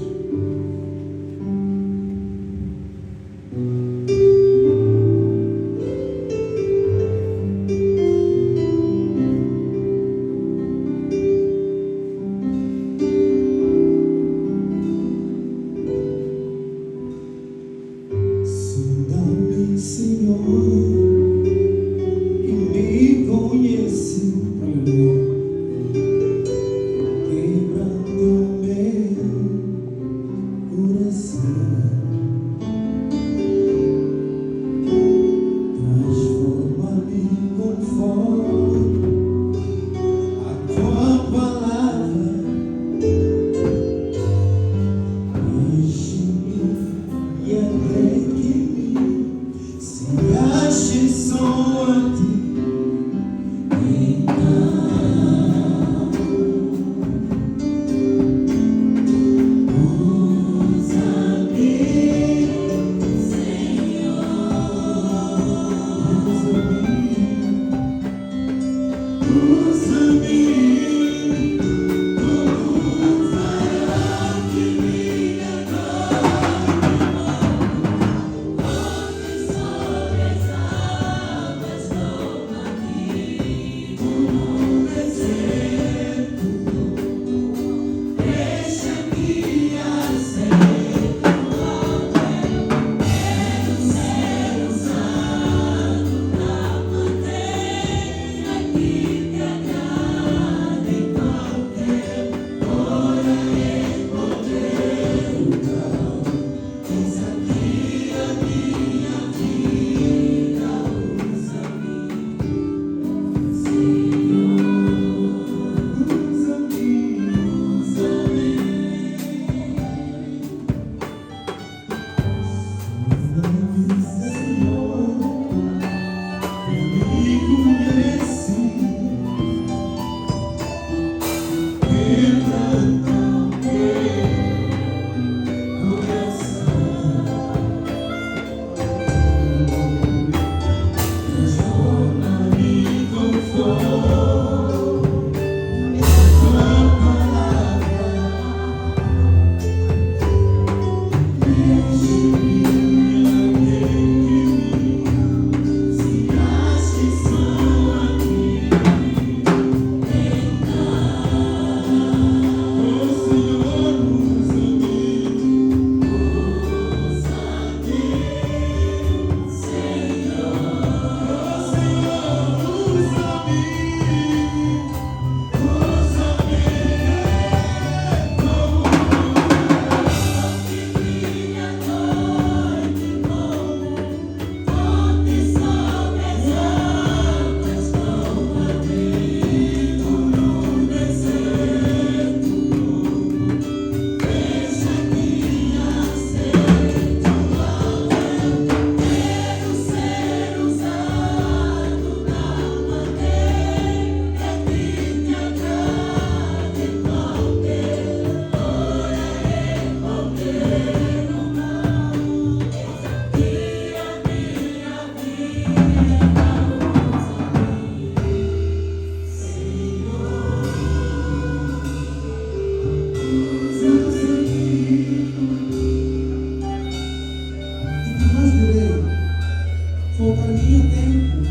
Faltaria tempo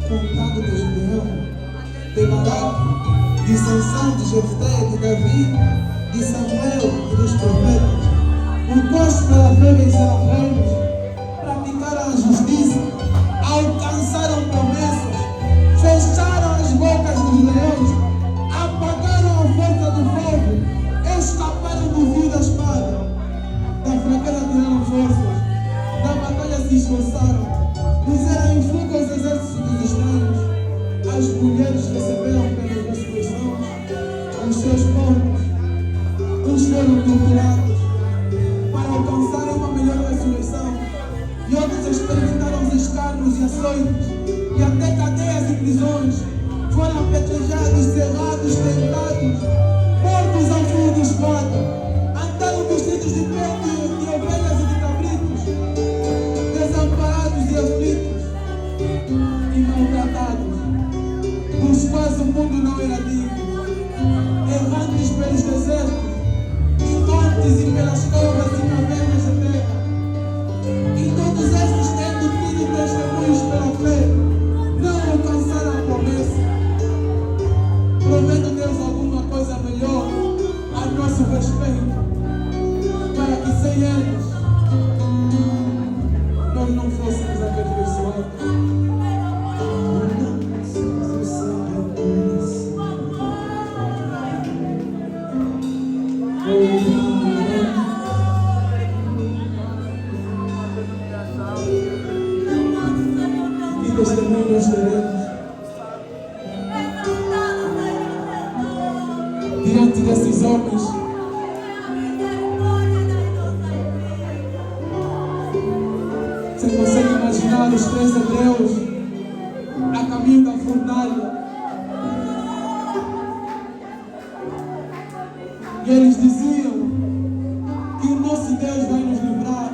contado de Gideão, de Baraque, de Sansão, de Jefté, de Davi, de Samuel e dos profetas. O gosto pela fé venceram reinos, praticaram a justiça, alcançaram promessas, fecharam as bocas dos leões, apagaram a força do fogo, escaparam do fio da espada, da fraqueza tiraram forças, da batalha se esforçaram, puseram em fuga os exércitos dos estranhos. As mulheres receberam pelas ressurreições, os seus corpos, uns foram torturados para alcançarem uma melhor ressurreição, e outros experimentaram os escárnios e açoites, e até cadeias e prisões, foram apedrejados, cerrados, tentados, mortos ao fio de espada, andaram vestidos de pele de ovelhas e de cabritos, desamparados e aflitos e maltratados, dos quais o mundo não era digno, errantes pelos desertos, em montes e pelas covas e cavernas da terra. E todos estes, tendo tido testemunhos pela fé, não alcançaram a promessa, provendo Deus alguma coisa melhor a nosso respeito, para que sem eles nós não fôssemos aperfeiçoados. Que testemunho nós teremos diante desses homens? Você consegue imaginar os 3 hebreus a caminho da fornalha? E eles diziam que o nosso Deus vai nos livrar,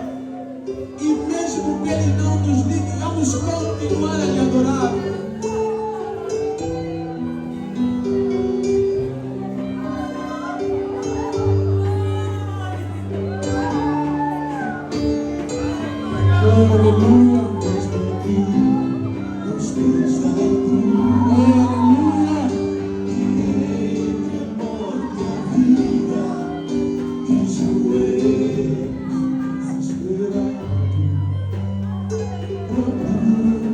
e mesmo que Ele não nos livre, vamos continuar a lhe adorar. Oh, aleluia. Oh, aleluia.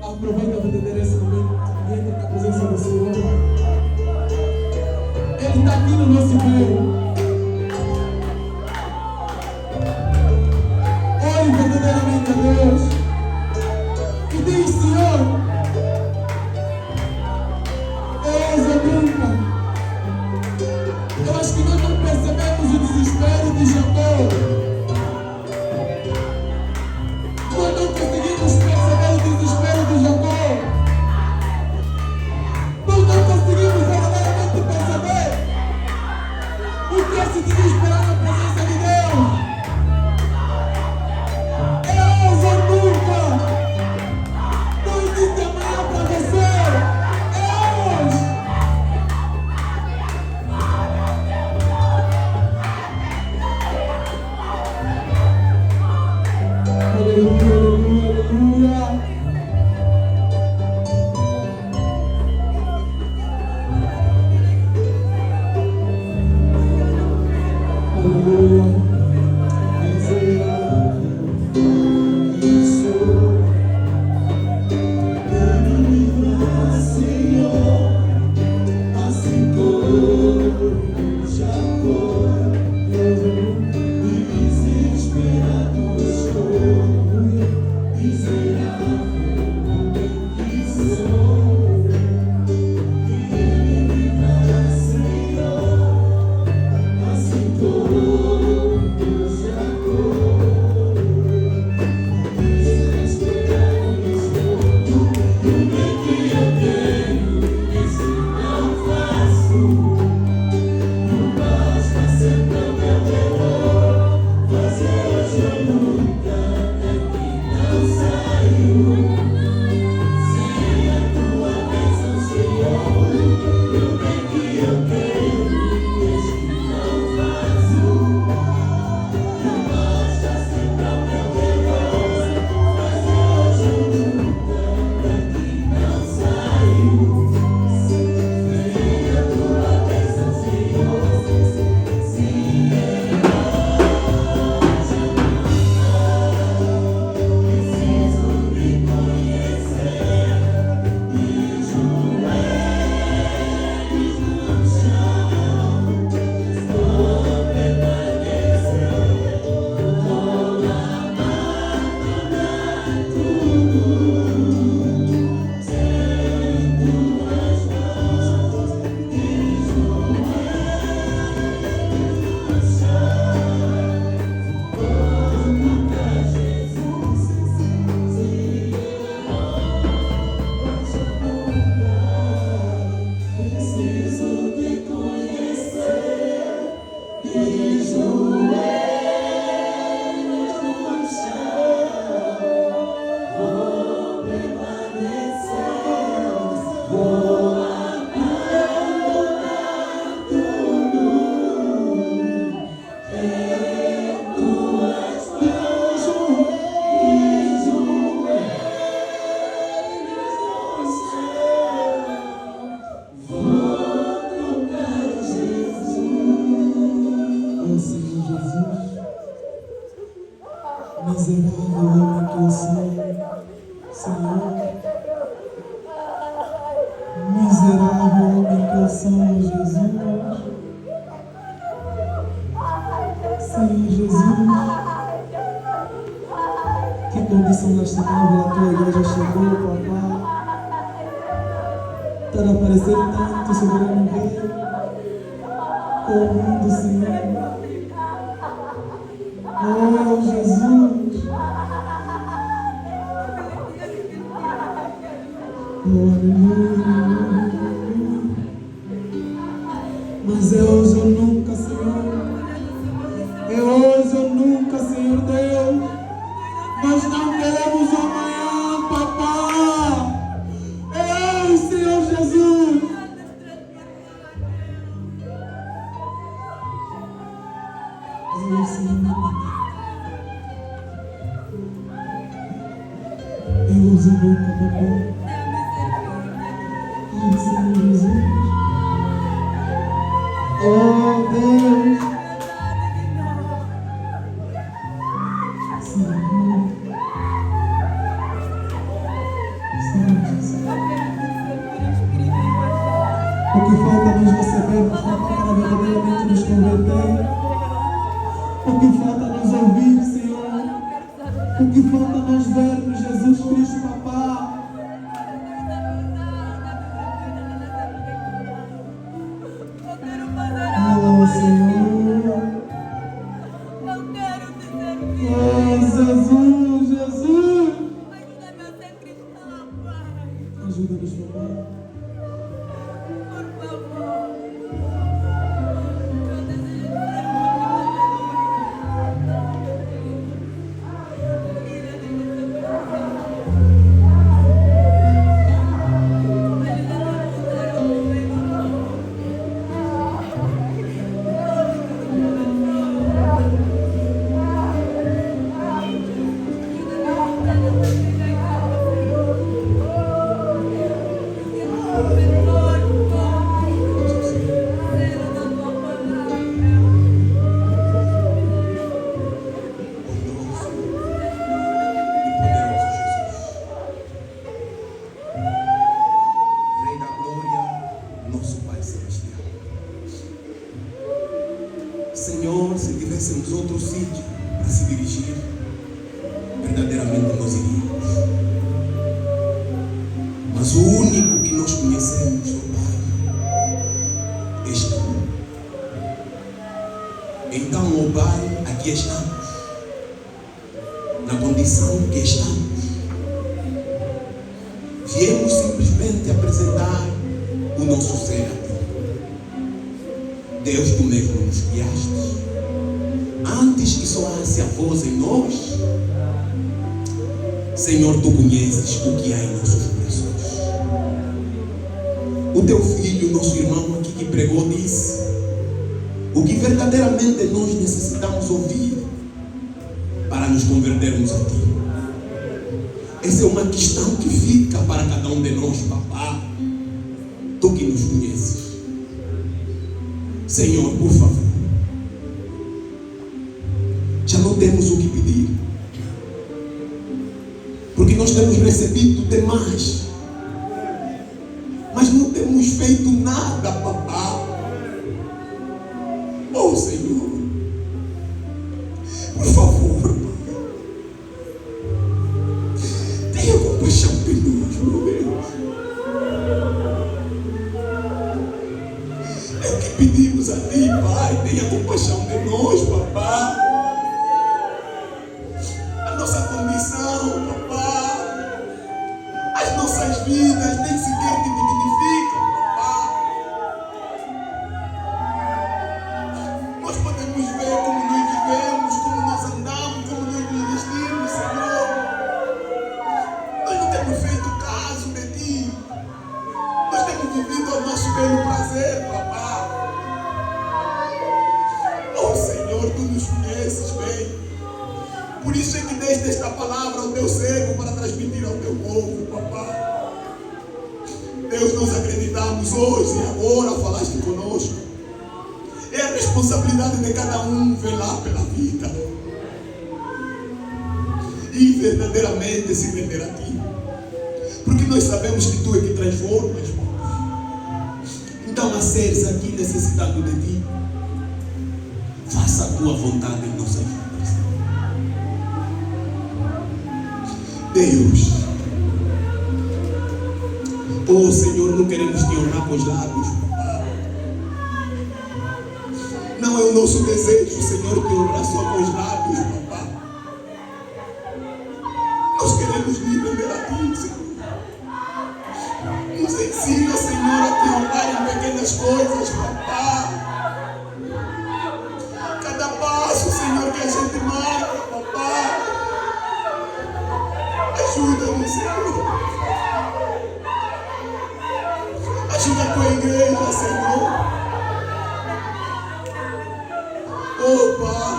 Aproveita para entender esse momento e entra na presença do Senhor. Ele está aqui no nosso meio. Olhe verdadeiramente a Deus e diz: Senhor, és a nunca. Eu acho que nós não percebemos o desespero de Jacó. Nós não conseguimos perceber o desespero de Jacó. Nós não conseguimos verdadeiramente perceber o que é se desesperar na presença de Deus. É hoje ou nunca. Não existe amanhã para você. É hoje. Aleluia, aleluia, aleluia. Aleluia. Miserável homem que eu sou, Senhor. Miserável homem que eu sou, Jesus. Senhor Jesus. Que condição lastimável a tua igreja chegou, papai. Para aparecer tanto soberano Rei com o mundo, Senhor. Oh, Jesus. Oh, aleluia. Mas é hoje ou nunca, Senhor. É hoje ou nunca, Senhor Deus. Deus, a boca, papai. Ai, Senhor Jesus. Oh, Deus. Senhor. Senhor Jesus. O que falta nós recebermos, papai, para verdadeiramente nos converter. O que falta nós ouvir, Senhor. O que falta nós vermos Jesus Cristo, papai. Oh, Senhor. Oh, Jesus, Jesus. Ajuda-nos, papai. Senhor, se tivéssemos outro sítio para se dirigir, verdadeiramente nós iríamos. Mas o único que nós conhecemos, ó Pai, és Tu. Então, ó Pai, aqui estamos, na condição que estamos. Viemos simplesmente apresentar o nosso ser a Ti. Deus, Tu mesmo nos guiaste. Antes que soasse a voz em nós, Senhor, Tu conheces o que há em nossos corações. O Teu filho, nosso irmão aqui que pregou, disse o que verdadeiramente nós necessitamos ouvir para nos convertermos a Ti. Essa é uma questão que fica para cada um de nós, papá. Tu que nos conheces. Senhor, por favor, já não temos o que pedir, porque nós temos recebido demais, mas não temos feito nada, papá. Oh, Senhor, por favor, tenha compaixão de nós, meu Deus. É o que pedimos a Ti, Pai. Tenha compaixão de nós, papá. A nossa condição, papá. As nossas vidas nem sequer te dignificam, papá. Nós podemos ver como nós vivemos, como nós andamos, como nós nos vestimos, Senhor. Nós não temos feito caso de Ti. Nós temos vivido ao nosso belo prazer, papá. Oh, Senhor, Tu nos conheces bem. Por isso é que deste esta palavra ao Teu servo para transmitir ao Teu povo, papá. Deus, nós acreditamos hoje e agora falaste conosco. É a responsabilidade de cada um velar pela vida e verdadeiramente se render a Ti. Porque nós sabemos que Tu é que transformas, papá. Então, a seres aqui necessitado de Ti, faça a Tua vontade em nossas vidas. Deus, oh Senhor, não queremos Te honrar com os lábios, papá. Não é o nosso desejo, Senhor, Te honrar só com os lábios, papá. Nós queremos nos render a Ti, Senhor. Nos ensina, Senhor, a Te honrar em pequenas coisas, papá. Cada passo, Senhor, que a gente marca, papá. Ajuda-nos, Senhor. Ajuda a Tua igreja, Senhor. Oh, Pai,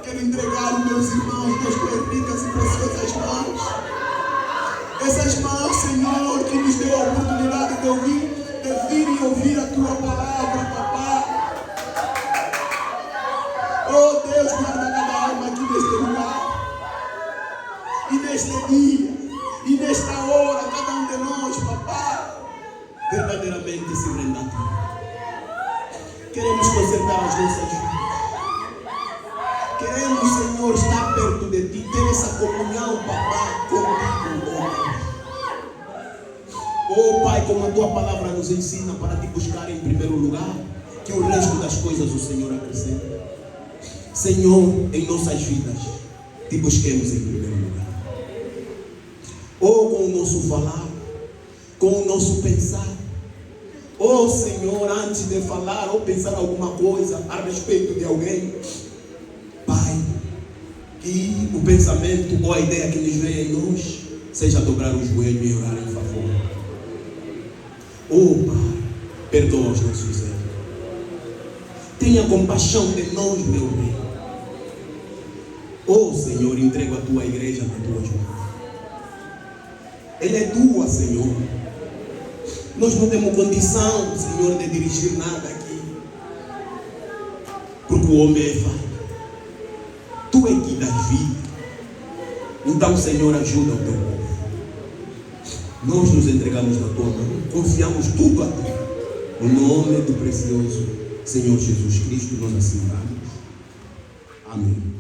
quero entregar os meus irmãos, Teus ricas e preciosas mãos. tuas mãos, Senhor, que nos deu a oportunidade de vir e ouvir a tua palavra, papá. Oh Deus, guarda cada alma aqui neste lugar, e neste dia, e nesta hora, cada um de nós, papá, verdadeiramente se renda a ti. Queremos consertar as nossas vidas. Queremos, Senhor, estar perto de ti, ter essa comunhão, papá, contigo, oh Pai, como a tua palavra nos ensina para te buscar em primeiro lugar, que o resto das coisas o Senhor acrescenta. Senhor, em nossas vidas, te busquemos em primeiro lugar. Ou com o nosso falar, com o nosso pensar. Oh Senhor, antes de falar ou pensar alguma coisa a respeito de alguém, Pai, que o pensamento ou a ideia que nos vem em nós seja dobrar o joelho e orar em favor. Oh Pai, perdoa os nossos erros. Tenha compaixão de nós, meu Rei. Oh Senhor, entrego a tua igreja nas tuas mãos. Ela é tua, Senhor. Nós não temos condição, Senhor, de dirigir nada aqui, porque o homem é falho. Tu é que dás vida. Então, Senhor, ajuda o teu povo. Nós nos entregamos na tua mão, confiamos tudo a ti. No nome do precioso Senhor Jesus Cristo, nós assim oramos. Amém.